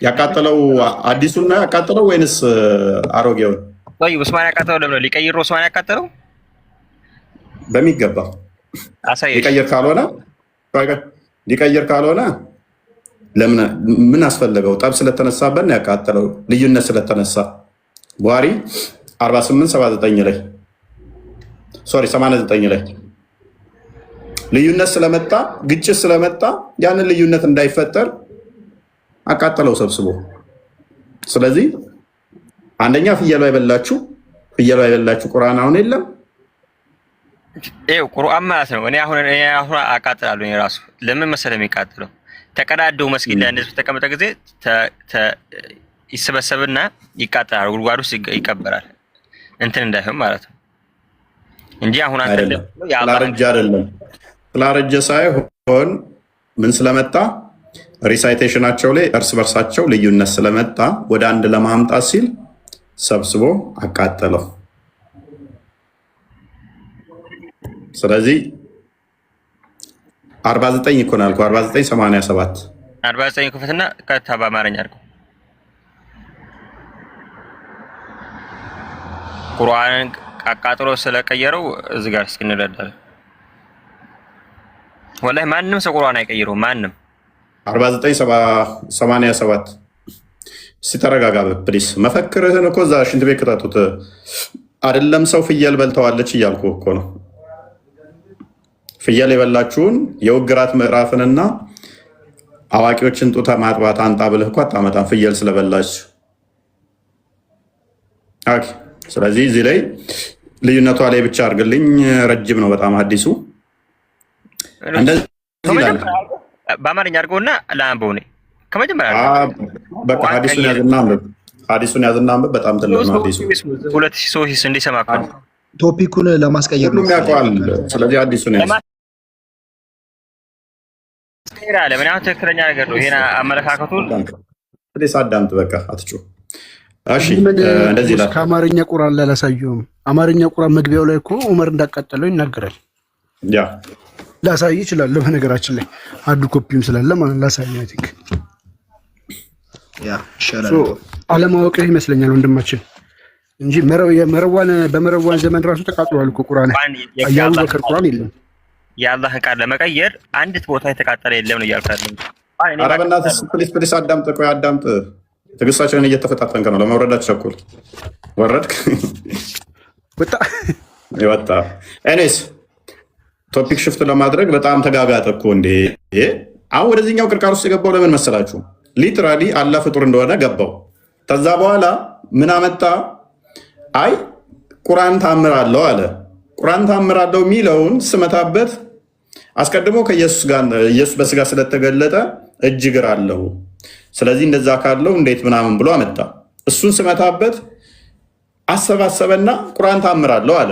ያቃጠለው አዲሱን ነው ያቃጠለው ወይንስ አሮጌውን? ወይ ኡስማን ያቃጠለው ለምን ሊቀይር ነው? ኡስማን ያቃጠለው በሚገባ አሳይ። ሊቀይር ካልሆነ ለምን ምን አስፈለገው? ጠብ ስለተነሳበት ነው ያቃጠለው፣ ልዩነት ስለተነሳ። ቡሃሪ 4879 ላይ 89 ላይ ልዩነት ስለመጣ ግጭት ስለመጣ ያንን ልዩነት እንዳይፈጠር አቃጠለው ሰብስቦ። ስለዚህ አንደኛ ፍየሉ አይበላችሁ ቁርአን አሁን የለም። ይኸው ቁርአን ማለት ነው። እኔ አሁን አቃጥላለሁ። እኔ ራሱ ለምን መሰለህ የሚቃጥለው ተቀዳደው መስጊድ ላይ እንደዚህ ተቀመጠ ጊዜ ይሰበሰብና ይቃጠላል፣ ጉድጓድ ውስጥ ይቀበራል። እንትን እንዳይሆን ማለት ነው እንጂ አሁን አንተ አይደለም ስላረጀ ሳይሆን ምን ስለመጣ ሪሳይቴሽናቸው ላይ እርስ በርሳቸው ልዩነት ስለመጣ ወደ አንድ ለማምጣት ሲል ሰብስቦ አቃጠለው። ስለዚህ 49 እኮ ነው ያልኩህ። 49 ክፈትና ቀጥታ በአማርኛ አድርገው። ቁርአንን አቃጥሎ ስለቀየረው እዚህ ጋር እስክንረዳለን። ወላሂ ማንም ሰው ቁርአን አይቀይረው ማንም 4987 ሲተረጋጋ ፕሊስ። መፈክርህን እኮ እዛ ሽንት ቤት ክተቱት። አይደለም ሰው ፍየል በልተዋለች እያልኩ እኮ ነው። ፍየል የበላችሁን የውግራት ምዕራፍንና አዋቂዎችን ጡት ማጥባት አንጣ ብልህ እኮ አታመጣም ፍየል ስለበላች። ኦኬ። ስለዚህ እዚህ ላይ ልዩነቷ ላይ ብቻ አድርግልኝ። ረጅም ነው በጣም ሐዲሱ እንደዚህ ይላል። በአማርኛ አድርገውና ለአንበው ነው ከመጀመሪያ በቃ ሐዲሱን ያዝና አንብብ። በጣም ትልቅ ነው ሐዲሱ። 2003 እንዲሰማ ቶፒኩን ለማስቀየር ነው ያውቀዋል። ስለዚህ ሐዲሱን ያዝ አለ። ምን አሁን ትክክለኛ ነገር ነው። ይሄን አመለካከቱን ስለዚህ አዳምጥ። በቃ አትጩ። እሺ እንደዚህ ይላል። ከአማርኛ ቁርአን ላይ አላሳየውም። አማርኛ ቁርአን መግቢያው ላይ እኮ ዑመር እንዳቃጠለው ይናገራል። ያ ላሳይ ይችላል። በነገራችን ላይ አዱ ኮፒም ስላለ ማለት ላሳይ አይቲክ ያ ሸራቶ አለማወቅ ይመስለኛል ወንድማችን እንጂ በመረዋን ዘመን ራሱ ተቃጥሏል እኮ ቁርአን። ያው በከር ቁርአን የለም። የአላህን ቃል ለመቀየር አንዲት ቦታ የተቃጠለ የለም ነው እያልካለሁ። ኧረ በእናትህ ፕሊስ አዳምጥ። ቆይ አዳምጥ። ትዕግስታችንን እየተፈታተንክ ነው። ለመውረዳት ቸኩል ወረድክ ወጣ። ኤኒዌይስ ቶፒክ ሽፍት ለማድረግ በጣም ተጋጋጠ እኮ እንዴ! አሁን ወደዚህኛው ቅርቃር ውስጥ የገባው ለምን መሰላችሁ? ሊትራሊ አላህ ፍጡር እንደሆነ ገባው። ከዛ በኋላ ምን አመጣ? አይ ቁርአን ታምር አለው አለ። ቁርአን ታምር አለው የሚለውን ስመታበት አስቀድሞ ከኢየሱስ ጋር ኢየሱስ በስጋ ስለተገለጠ እጅ እግር አለው ስለዚህ እንደዛ ካለው እንዴት ምናምን ብሎ አመጣ። እሱን ስመታበት አሰባሰበና ቁርአን ታምራለሁ አለ።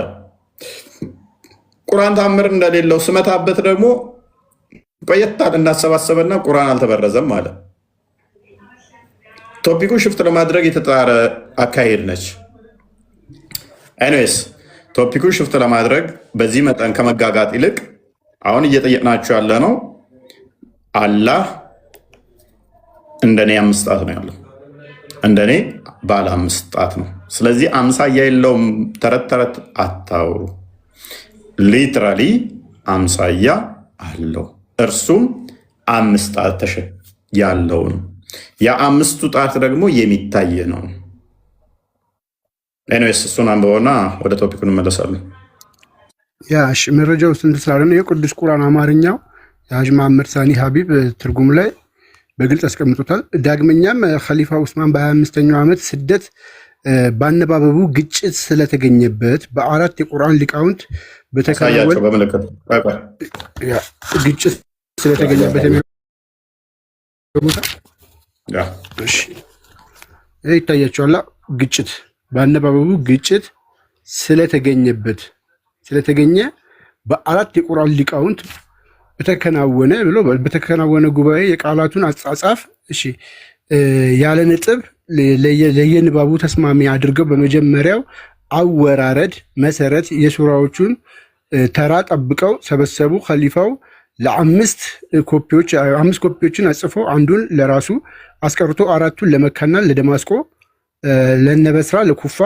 ቁርአን ታምር እንደሌለው ስመታበት ደግሞ ቆየታል እንዳሰባሰበና ቁርአን አልተበረዘም አለ። ቶፒኩ ሽፍት ለማድረግ የተጣረ አካሄድ ነች። ኤኒዌይስ ቶፒኩ ሽፍት ለማድረግ በዚህ መጠን ከመጋጋጥ ይልቅ አሁን እየጠየቅናችሁ ያለ ነው አላህ እንደኔ 5 ጣት ነው ያለው። እንደኔ ባለ 5 ጣት ነው። ስለዚህ አምሳያ የለውም። ተረት ተረት አታውሩ። ሊትራሊ አምሳያ አለው። እርሱም 5 ጣት ያለው ነው። የ5ቱ ጣት ደግሞ የሚታይ ነው። ኤኒዌይስ እሱን አንብበውና ወደ ቶፒኩ እንመለሳለን። እሺ መረጃው ስንት ስላለ የቅዱስ ቁርአን አማርኛው የሀጅ መሐመድ ሳኒ ሀቢብ ትርጉም ላይ በግልጽ አስቀምጦታል። ዳግመኛም ኸሊፋ ዑስማን በ25ኛው ዓመት ስደት በአነባበቡ ግጭት ስለተገኘበት በ4 የቁርአን ሊቃውንት በተከናወነ ግጭት ስለተገኘበት ይታያቸዋል። ግጭት በአነባበቡ ግጭት ስለተገኘ በ4 የቁርአን ሊቃውንት በተከናወነ ጉባኤ የቃላቱን አጻጻፍ ያለ ነጥብ ለየንባቡ ተስማሚ አድርገው በመጀመሪያው አወራረድ መሰረት የሱራዎቹን ተራ ጠብቀው ሰበሰቡ። ኸሊፋው ለ5 ኮፒዎችን አጽፈው አንዱን ለራሱ አስቀርቶ 4ቱን ለመካና ለደማስቆ ለነበስራ ለኩፋ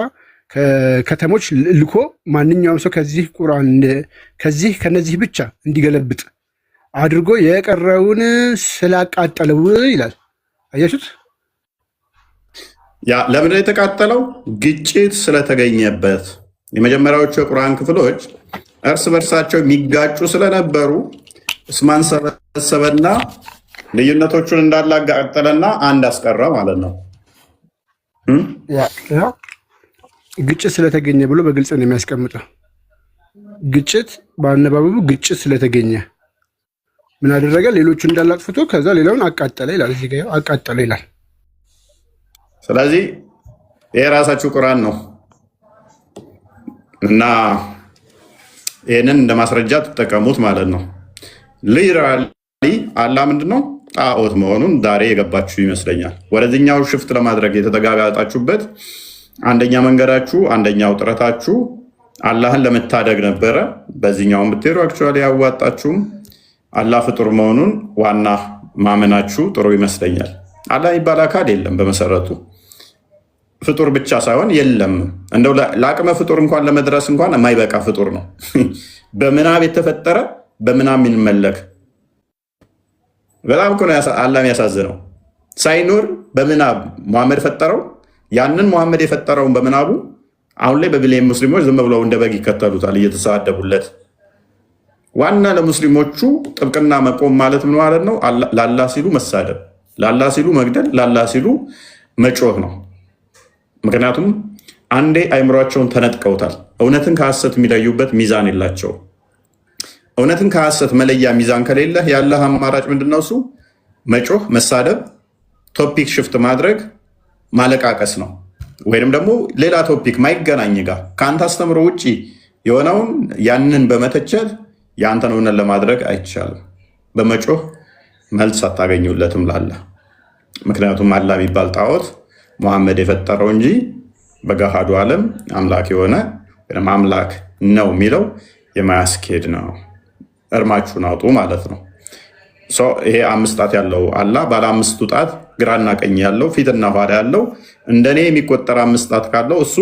ከተሞች ልኮ ማንኛውም ሰው ከነዚህ ብቻ እንዲገለብጥ አድርጎ የቀረውን ስላቃጠለው ይላል። አያችሁት? ለምንድን የተቃጠለው? ግጭት ስለተገኘበት። የመጀመሪያዎቹ የቁርአን ክፍሎች እርስ በርሳቸው የሚጋጩ ስለነበሩ ዑስማን ሰበሰበና ልዩነቶቹን እንዳላጋጠለና አንድ አስቀረ ማለት ነው። ግጭት ስለተገኘ ብሎ በግልጽ ነው የሚያስቀምጠው። ግጭት በአነባበቡ ግጭት ስለተገኘ ምን አደረገ? ሌሎቹ እንዳላጥፍቶ ከዛ ሌላውን አቃጠለ ይላል። እዚህ ጋር አቃጠለ ይላል። ስለዚህ ይሄ ራሳችሁ ቁርአን ነው እና ይህንን እንደ ማስረጃ ትጠቀሙት ማለት ነው። ሊራሊ አላህ ምንድነው ጣዖት መሆኑን ዛሬ የገባችሁ ይመስለኛል። ወደዚህኛው ሽፍት ለማድረግ የተጋጋጣችሁበት አንደኛ መንገዳችሁ አንደኛው ጥረታችሁ አላህን ለመታደግ ነበረ። በዚህኛው ብትሄዱ አክቹዋሊ ያዋጣችሁም አላህ ፍጡር መሆኑን ዋና ማመናችሁ ጥሩ ይመስለኛል። አላህ የሚባል አካል የለም። በመሰረቱ ፍጡር ብቻ ሳይሆን የለም። እንደው ለአቅመ ፍጡር እንኳን ለመድረስ እንኳን የማይበቃ ፍጡር ነው። በምናብ የተፈጠረ በምናብ የሚመለክ በጣም እኮ ነው አላህ የሚያሳዝነው። ሳይኖር በምናብ ሙሐመድ ፈጠረው። ያንን ሙሐመድ የፈጠረውን በምናቡ አሁን ላይ በቢሊየን ሙስሊሞች ዝም ብለው እንደ በግ ይከተሉታል እየተሳደቡለት። ዋና ለሙስሊሞቹ ጥብቅና መቆም ማለት ምን ማለት ነው? ላላህ ሲሉ መሳደብ፣ ላላህ ሲሉ መግደል፣ ላላህ ሲሉ መጮህ ነው። ምክንያቱም አንዴ አይምሯቸውን ተነጥቀውታል። እውነትን ከሐሰት የሚለዩበት ሚዛን የላቸው። እውነትን ከሐሰት መለያ ሚዛን ከሌለ ያለህ አማራጭ ምንድነው? እሱ መጮህ፣ መሳደብ፣ ቶፒክ ሽፍት ማድረግ፣ ማለቃቀስ ነው። ወይም ደግሞ ሌላ ቶፒክ ማይገናኝ ጋር ከአንተ አስተምሮ ውጭ የሆነውን ያንን በመተቸት የአንተን እውነት ለማድረግ አይቻልም። በመጮህ መልስ አታገኙለትም ላለ። ምክንያቱም አላህ የሚባል ጣዖት ሙሐመድ የፈጠረው እንጂ በገሃዱ ዓለም አምላክ የሆነ ወይም አምላክ ነው የሚለው የማያስኬድ ነው። እርማችሁን አውጡ ማለት ነው። ይሄ 5 ጣት ያለው አላህ ባለ 5ቱ ጣት ግራና ቀኝ ያለው ፊትና ኋላ ያለው እንደኔ የሚቆጠር 5 ጣት ካለው እሱ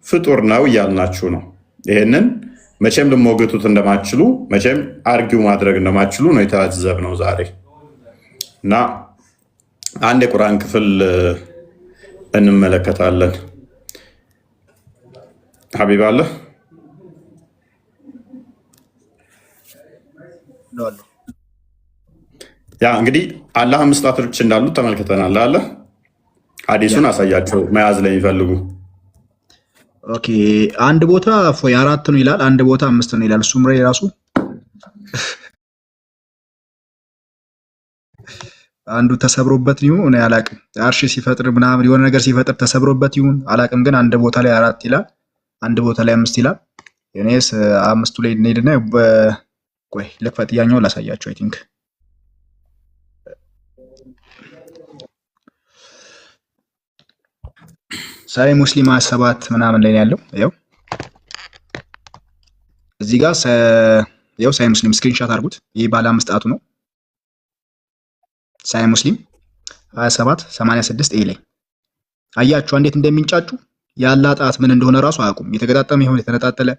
ፍጡር ነው እያልናችሁ ነው። ይህንን መቼም ልሞግቱት እንደማችሉ መቼም አርጊው ማድረግ እንደማችሉ ነው የተዘብነው ዛሬ። እና አንድ የቁርአን ክፍል እንመለከታለን። ሀቢብ አለ ያ እንግዲህ አላህ 5 ጣቶች እንዳሉት ተመልክተናል። አለ ሐዲሱን አሳያቸው መያዝ ላይ የሚፈልጉ። ኦኬ አንድ ቦታ 4 ነው ይላል፣ አንድ ቦታ 5 ነው ይላል። ሱምሬ ራሱ አንዱ ተሰብሮበት ይሁን እኔ አላቅም። አርሽ ሲፈጥር ምናምን የሆነ ነገር ሲፈጥር ተሰብሮበት ይሁን አላቅም። ግን አንድ ቦታ ላይ 4 ይላል፣ አንድ ቦታ ላይ 5 ይላል። እኔስ 5ቱ ላይ እንሄድና ቆይ ልክፈት፣ ያኛው ላሳያቸው። አይ ቲንክ ሳይ ሙስሊም 7 ምናምን ላይ ያለው ያው እዚህ ጋር ያው ሳይ ሙስሊም ስክሪንሾት አድርጉት። ይሄ ባለ 5 ጣቱ ነው። ሳይ ሙስሊም 27 86 ኤ ላይ አያችሁ እንዴት እንደሚንጫጩ። ያላ ጣት ምን እንደሆነ ራሱ አያውቁም። የተገጣጠመ ይሆን የተነጣጠለ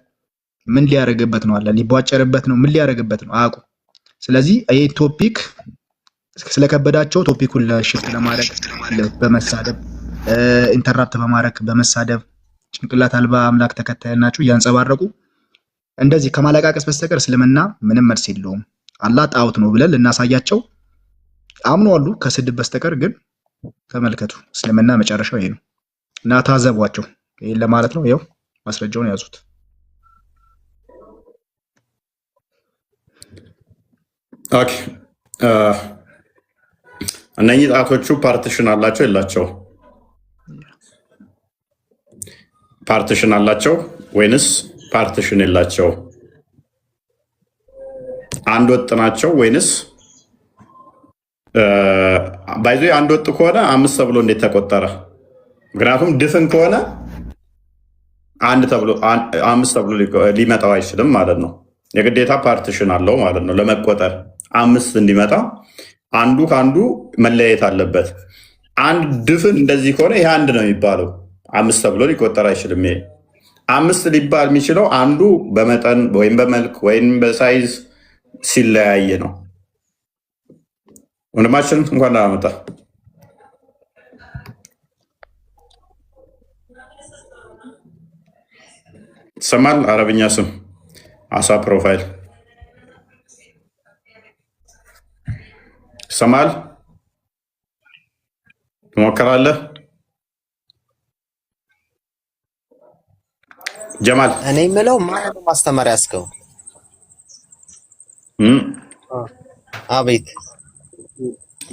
ምን ሊያረግበት ነው አለ ሊቧጨርበት ነው ምን ሊያረግበት ነው አያውቁም። ስለዚህ ይሄ ቶፒክ ስለከበዳቸው ቶፒኩን ለሽፍት ለማድረግ በመሳደብ ኢንተራፕት በማድረግ በመሳደብ ጭንቅላት አልባ አምላክ ተከታይ ናቸው እያንጸባረቁ እንደዚህ ከማለቃቀስ በስተቀር እስልምና ምንም መልስ የለውም። አላህ ጣዖት ነው ብለን ልናሳያቸው አምነዋሉ ከስድብ በስተቀር። ግን ተመልከቱ እስልምና መጨረሻው ይሄ ነው እና ታዘቧቸው። ይሄን ለማለት ነው። ይኸው ማስረጃውን ያዙት። ኦኬ እነኚህ ጣቶቹ ፓርቲሽን አላቸው የላቸው? ፓርቲሽን አላቸው ወይንስ ፓርቲሽን የላቸው? አንድ ወጥ ናቸው ወይንስ ባይዞ አንድ ወጥ ከሆነ 5 ተብሎ እንዴት ተቆጠረ? ምክንያቱም ድፍን ከሆነ 5 ተብሎ ሊመጣው አይችልም ማለት ነው። የግዴታ ፓርቲሽን አለው ማለት ነው። ለመቆጠር 5 እንዲመጣ አንዱ ከአንዱ መለያየት አለበት። አንድ ድፍን እንደዚህ ከሆነ ይሄ አንድ ነው የሚባለው። 5 ተብሎ ሊቆጠር አይችልም። ይሄ 5 ሊባል የሚችለው አንዱ በመጠን ወይም በመልክ ወይም በሳይዝ ሲለያየ ነው። ወንድማችን እንኳን ደህና መጣ። ይሰማል? አረብኛ ስም አሳ ፕሮፋይል ይሰማል? ትሞክራለህ? ጀማል እኔ የምለው ማለት ነው ማስተማሪያ ያስከው አቤት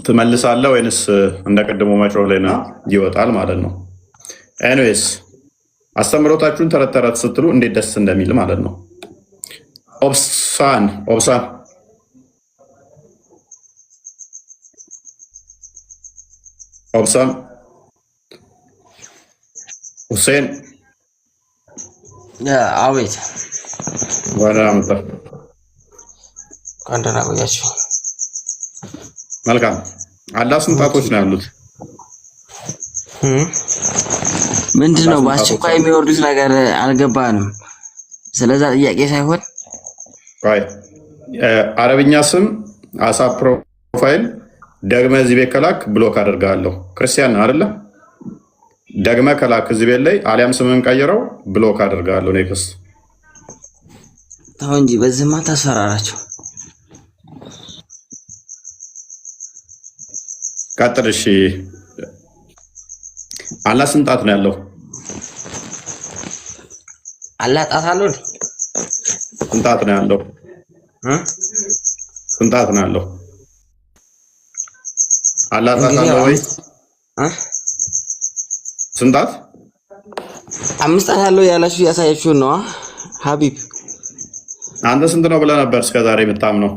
ትመልሳለህ ወይንስ እንደ ቅድሞ መጮህ ላይ ነው ይወጣል ማለት ነው? ኤኒዌይስ አስተምሮታችሁን ተረት ተረት ስትሉ እንዴት ደስ እንደሚል ማለት ነው። ኦብሳን ሁሴን አቤት ወደ አመጣ አንደና ቆያችሁ። መልካም አላህ ስንት ጣቶች ነው ያሉት? ምንድነው በአስቸኳይ የሚወርዱት ነገር አልገባንም። ስለዛ ጥያቄ ሳይሆን አረብኛ ስም አሳ ፕሮፋይል ደግመህ እዚህ ቤት ከላክ ብሎክ አደርጋለሁ። ክርስቲያን አይደለ? ደግመህ ከላክ እዚህ ቤት ላይ አሊያም ስምን ቀይረው ብሎክ አደርጋለሁ። ኔክስት ተው እንጂ በዚህማ ታስፈራራቸው። ቀጥል። እሺ አላህ ስንት ጣት ነው ያለው? አላህ ጣት አለው? ስንት ጣት ነው ያለው? ስንት ጣት ነው ያለው? አላህ ጣት አለው ወይ? ስንት ጣት? 5 ጣት አለው ያላችሁ ያሳያችሁን ነው ሀቢብ። አንተ ስንት ነው ብለህ ነበር እስከዛሬ የምታምነው?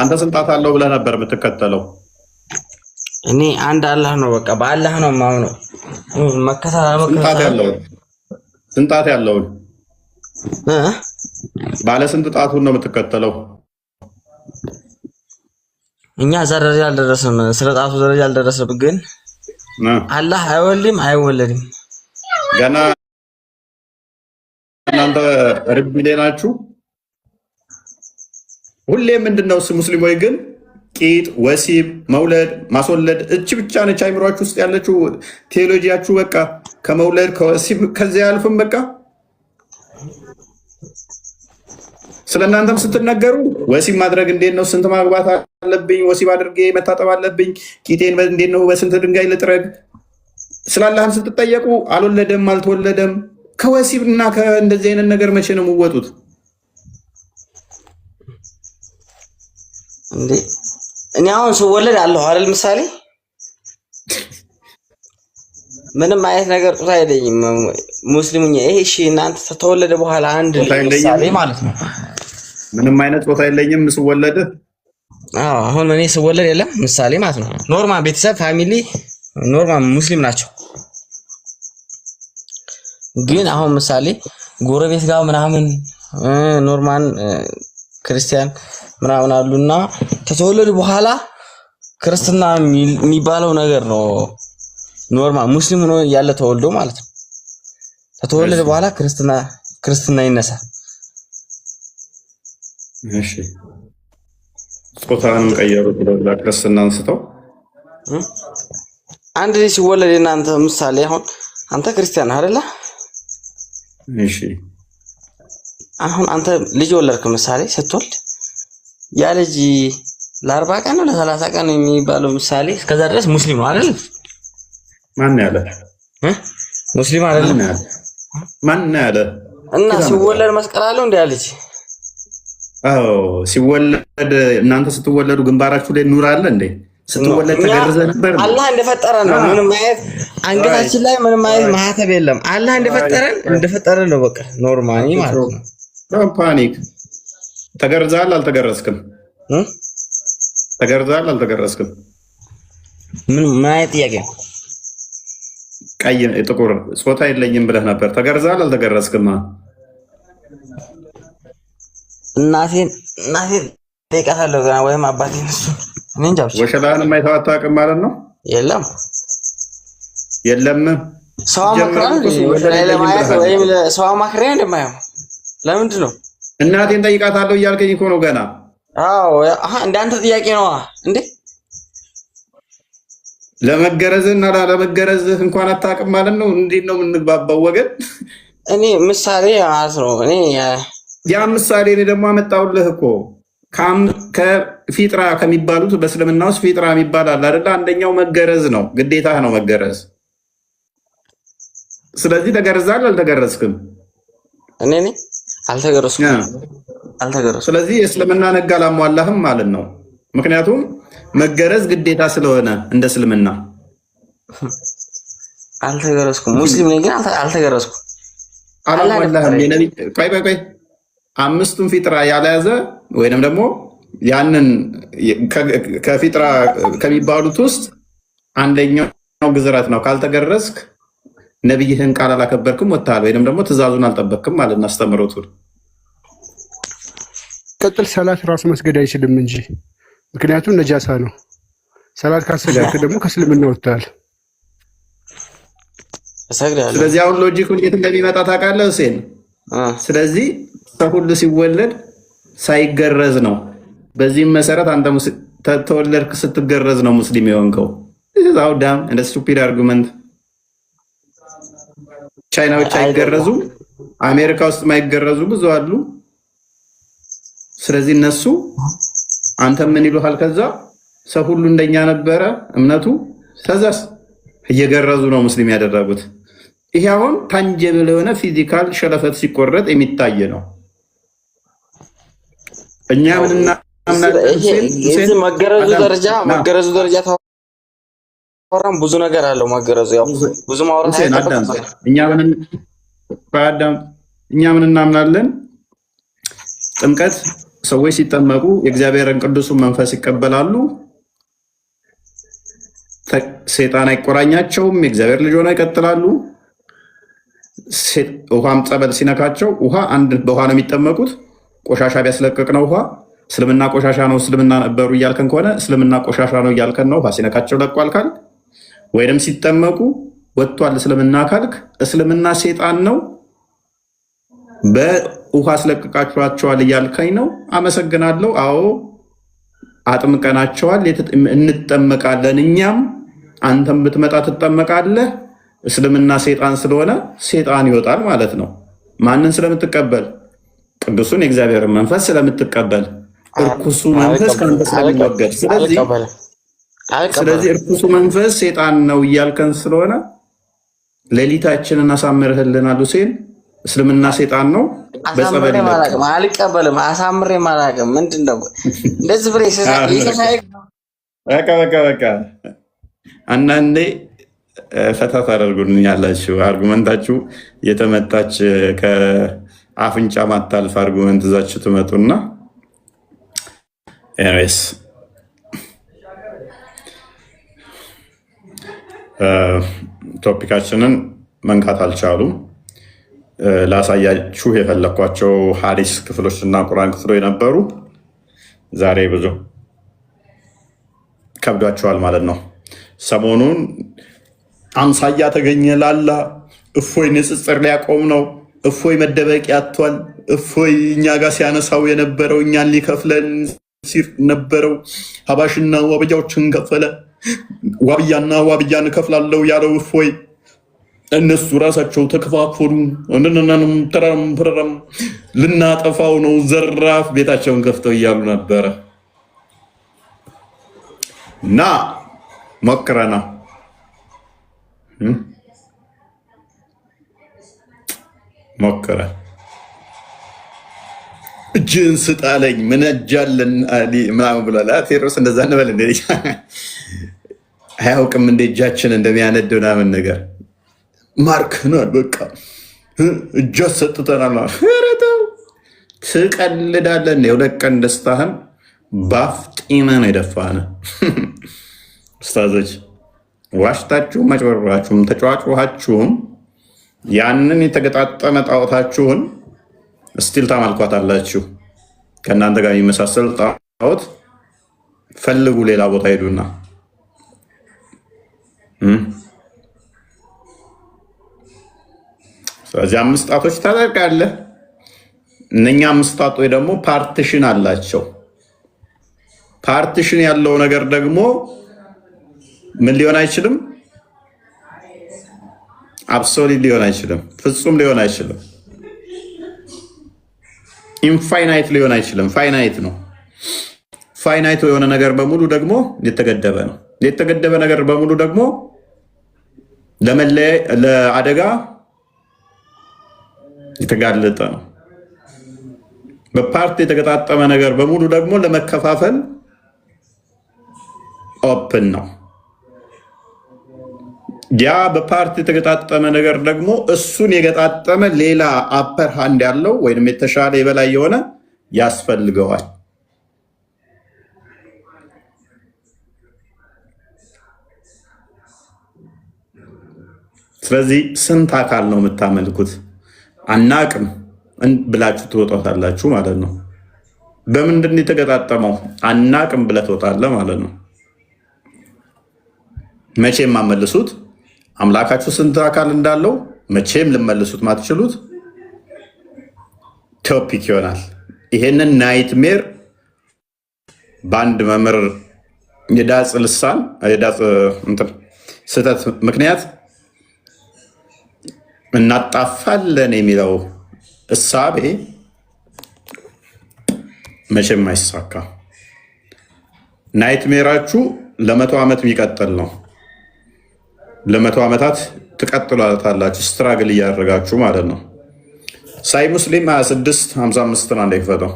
አንተ ስንት ጣት አለው ብለህ ነበር የምትከተለው? እኔ አንድ አላህ ነው፣ በቃ በአላህ ነው የማምነው። ስንት ጣት ያለውን ባለ ስንት ጣቱን ነው የምትከተለው? እኛ እዛ ደረጃ አልደረስንም፣ ስለ ጣቱ ደረጃ አልደረስንም። ግን አላህ አይወልድም አይወለድም ገና። እናንተ ርቢሌ ናችሁ። ሁሌ ምንድነው ሙስሊሞች ግን ቂጥ፣ ወሲብ፣ መውለድ፣ ማስወለድ እቺ ብቻ ነች አይምሯችሁ ውስጥ ያለችው ቴዎሎጂያችሁ። በቃ ከመውለድ ከወሲብ ከዚያ ያልፍም። በቃ ስለናንተም ስትነገሩ ወሲብ ማድረግ እንዴት ነው? ስንት ማግባት አለብኝ? ወሲብ አድርጌ መታጠብ አለብኝ? ቂጤን እንዴት ነው በስንት ድንጋይ ልጥረግ? ስላላህም ስትጠየቁ አልወለደም አልተወለደም። ከወሲብ እና ከእንደዚህ አይነት ነገር መቼ ነው የምወጡት? እንዴ እኔ አሁን ስወለድ አለሁ አይደል ምሳሌ ምንም አይነት ነገር ጾታ አይለኝም ሙስሊሙኛ ይሄ እሺ እናንተ ተተወለደ በኋላ አንድ ምሳሌ ማለት ነው ምንም አይነት ጾታ የለኝም ስወለድ አሁን እኔ ስወለድ የለም ምሳሌ ማለት ነው ኖርማል ቤተሰብ ፋሚሊ ኖርማል ሙስሊም ናቸው ግን አሁን ምሳሌ ጎረቤት ጋር ምናምን ኖርማል ክርስቲያን ምናምን አሉና ተተወለዱ በኋላ ክርስትና የሚባለው ነገር ነው ኖርማል ሙስሊም ሆኖ ያለ ተወልዶ ማለት ነው ተተወለደ በኋላ ክርስትና ይነሳ እሺ ጾታን ቀየሩት ወደ ክርስትና አንስተው አንድ ልጅ ሲወለድ እናንተ ምሳሌ አሁን አንተ ክርስቲያን አይደለ እሺ አሁን አንተ ልጅ ወለድክ ምሳሌ ስትወልድ ያ ልጅ ለ40 ቀን ነው ለ30 ቀን የሚባለው ምሳሌ እስከዛ ድረስ ሙስሊም ነው አይደል ማን ያለ ሙስሊም አይደል ማን ያለ እና ሲወለድ መስቀል አለው እንዴ ልጅ አዎ ሲወለድ እናንተ ስትወለዱ ግንባራችሁ ላይ ኑር አለ እንዴ ስትወለድ ተገርዘ ነበር አላህ እንደፈጠረን ነው ምንም ማየት አንገታችን ላይ ምንም ማየት ማህተብ የለም አላህ እንደፈጠረን ነው በቃ ኖርማሊ ማለት ነው ፓኒክ ተገርዛል አልተገረዝክም ተገርዛል አልተገረዝክም ምን ማየት ጥያቄ ቀይ ጥቁር ጾታ የለኝም ብለህ ነበር ተገርዛል አልተገረዝክም እናቴን ጠይቃታለሁ ገና ወይም አባቴን እሱ እኔ እንጃ ብቻ ወሸላን የማይተው አታውቅም ማለት ነው የለም ሰው ማክራን ለማየት ወይም ሰው ማክራን እንደማየው ለምንድን ነው እናቴን ጠይቃታለሁ እያልከኝ እኮ ነው ገና አዎ እንዳንተ ጥያቄ ነው እንዴ ለመገረዝና ላለመገረዝህ እንኳን አታውቅም ማለት ነው እንዴት ነው የምንግባባው ወገን እኔ ምሳሌ ማለት ነው እኔ ያ ምሳሌ እኔ ደግሞ አመጣሁልህ እኮ ከፊጥራ ከሚባሉት በእስልምና ውስጥ ፊጥራ የሚባል አለ አይደል አንደኛው መገረዝ ነው ግዴታ ነው መገረዝ ስለዚህ ተገርዛል አልተገረዝክም እኔ አልተገረዝኩም ስለዚህ የእስልምና ነጋ አላሟላህም ማለት ነው ምክንያቱም መገረዝ ግዴታ ስለሆነ እንደ እስልምና አልተገረዝኩም ሙስሊም ነኝ ግን አልተገረዝኩም አላሟላህም የነብይ ቆይ አምስቱን ፊጥራ ያለያዘ ወይንም ደግሞ ያንን ከፊጥራ ከሚባሉት ውስጥ አንደኛው ግዝረት ነው ካልተገረዝክ ነብይህን ቃል አላከበርክም ወጣል ወይንም ደግሞ ትእዛዙን አልጠበቅክም ማለት ነው አስተምሮቱን ቀጥል ሰላት ራሱ መስገድ አይችልም እንጂ ምክንያቱም ነጃሳ ነው ሰላት ካሰገድክ ደግሞ ከእስልምና ወጣል ስለዚህ አሁን ሎጂኩን እንዴት እንደሚመጣ ታውቃለህ ሁሴን ስለዚህ ሁሉ ሲወለድ ሳይገረዝ ነው በዚህም መሰረት አንተ ተወለድክ ስትገረዝ ነው ሙስሊም የሆንከው እዛው ዳም እንደ ስቱፒድ አርጉመንት ቻይናዎች አይገረዙ አሜሪካ ውስጥ ማይገረዙ ብዙ አሉ ስለዚህ እነሱ አንተ ምን ይሉሃል ከዛ ሰው ሁሉ እንደኛ ነበረ እምነቱ ተዛስ እየገረዙ ነው ሙስሊም ያደረጉት ይሄ አሁን ታንጀብል የሆነ ፊዚካል ሸለፈት ሲቆረጥ የሚታይ ነው እኛ ምንና ይሄ መገረዙ ደረጃ ታወራም ብዙ ነገር አለው መገረዙ ያው ብዙ ማውራት አይደለም እኛ ምን እናምናለን ጥምቀት ሰዎች ሲጠመቁ የእግዚአብሔርን ቅዱሱን መንፈስ ይቀበላሉ ሰይጣን አይቆራኛቸውም የእግዚአብሔር ልጅ ሆነው ይቀጥላሉ ውሃም ጸበል ሲነካቸው ውሃ አንድ በውሃ ነው የሚጠመቁት ቆሻሻ ቢያስለቅቅ ነው ውሃ እስልምና ቆሻሻ ነው እስልምና ነበሩ እያልከን ከሆነ እስልምና ቆሻሻ ነው እያልከን ነው ውሃ ሲነካቸው ለቋል ካል ወይንም ሲጠመቁ ወጥቷል እስልምና ካልክ እስልምና ሰይጣን ነው በውሃ አስለቅቃቸዋል እያልከኝ ነው አመሰግናለሁ አዎ አጥምቀናቸዋል እንጠመቃለን እኛም አንተም ብትመጣ ትጠመቃለህ እስልምና ሰይጣን ስለሆነ ሰይጣን ይወጣል ማለት ነው ማንን ስለምትቀበል ቅዱሱን የእግዚአብሔር መንፈስ ስለምትቀበል እርኩሱ መንፈስ ካንተ ስለሚወገድ ስለዚህ እርኩሱ መንፈስ ሰይጣን ነው እያልከን ስለሆነ ሌሊታችንን አሳምርህልናል ሁሴን እስልምና ሰይጣን ነው። በጸበል ይለቀም አልቀበልም። አሳምሬ ማላቀም ምንድነው እንደዚህ ብሬ በቃ አንዳንዴ ፈታ ታደርጉልኛላችሁ። አርጉመንታችሁ የተመታች ከአፍንጫ ማታልፍ አርጉመንት ይዛችሁ ትመጡና ኤኒዌይስ ቶፒካችንን መንካት አልቻሉም። ላሳያችሁ የፈለኳቸው ሐዲስ ክፍሎች እና ቁርአን ክፍሎች ነበሩ። ዛሬ ብዙ ከብዷቸዋል ማለት ነው። ሰሞኑን አምሳያ ተገኘ ላላ እፎይ ንጽጽር ሊያቆም ነው። እፎይ መደበቂያ አጥቷል። እፎይ እኛ ጋር ሲያነሳው የነበረው እኛን ሊከፍለን ሲር ነበረው ሀባሽና ዋብያዎችን ከፈለ። ዋብያና ዋብያን እከፍላለሁ ያለው እፎይ እነሱ ራሳቸው ተከፋፈሉ። ተረም ልናጠፋው ነው ዘራፍ ቤታቸውን ከፍተው እያሉ ነበረ እና ሞክረና ሞክረ እጅን ስጣለኝ ምን እጃለን ምናምን ብሏል። ቴዎድሮስ እንደዛ እንበል እንደ አያውቅም እንደ እጃችን እንደሚያነድ ምናምን ነገር ማርክናል። በቃ እጃ ሰጥተናል። ረተው ትቀልዳለን። የሁለት ቀን ደስታህን ባፍጢመን የደፋነ ኡስታዞች ዋሽታችሁም መጭበርበራችሁም ተጫዋጭኋችሁም ያንን የተገጣጠመ ጣዖታችሁን ስቲል ታመልኳታላችሁ። ከእናንተ ጋር የሚመሳሰል ጣዖት ፈልጉ፣ ሌላ ቦታ ሄዱና ስለዚህ 5 ጣቶች ታደርጋለህ። እነኛ 5 ጣቶች ደግሞ ፓርቲሽን አላቸው። ፓርቲሽን ያለው ነገር ደግሞ ምን ሊሆን አይችልም? አብሶሊት ሊሆን አይችልም። ፍጹም ሊሆን አይችልም። ኢንፋይናይት ሊሆን አይችልም። ፋይናይት ነው። ፋይናይት የሆነ ነገር በሙሉ ደግሞ የተገደበ ነው። የተገደበ ነገር በሙሉ ደግሞ ለአደጋ የተጋለጠ ነው። በፓርት የተገጣጠመ ነገር በሙሉ ደግሞ ለመከፋፈል ኦፕን ነው። ያ በፓርት የተገጣጠመ ነገር ደግሞ እሱን የገጣጠመ ሌላ አፐር ሃንድ ያለው ወይም የተሻለ የበላይ የሆነ ያስፈልገዋል። ስለዚህ ስንት አካል ነው የምታመልኩት? አናቅም ብላችሁ ትወጣታላችሁ ማለት ነው። በምንድን የተገጣጠመው? አናቅም ብለህ ትወጣለህ ማለት ነው። መቼም ማመልሱት አምላካችሁ ስንት አካል እንዳለው መቼም ልመልሱት ማትችሉት ቶፒክ ይሆናል። ይሄንን ናይትሜር በአንድ መምህር የዳጽ ልሳን የዳጽ ስህተት ምክንያት እናጣፋለን የሚለው እሳቤ መቼም አይሳካ። ናይትሜራችሁ ለ100 ዓመት የሚቀጥል ነው። ለ100 ዓመታት ትቀጥሏታላችሁ፣ ስትራግል እያደረጋችሁ ማለት ነው። ሳይ ሙስሊም 26:55 አንድ ይክፈተው።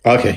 ኦኬ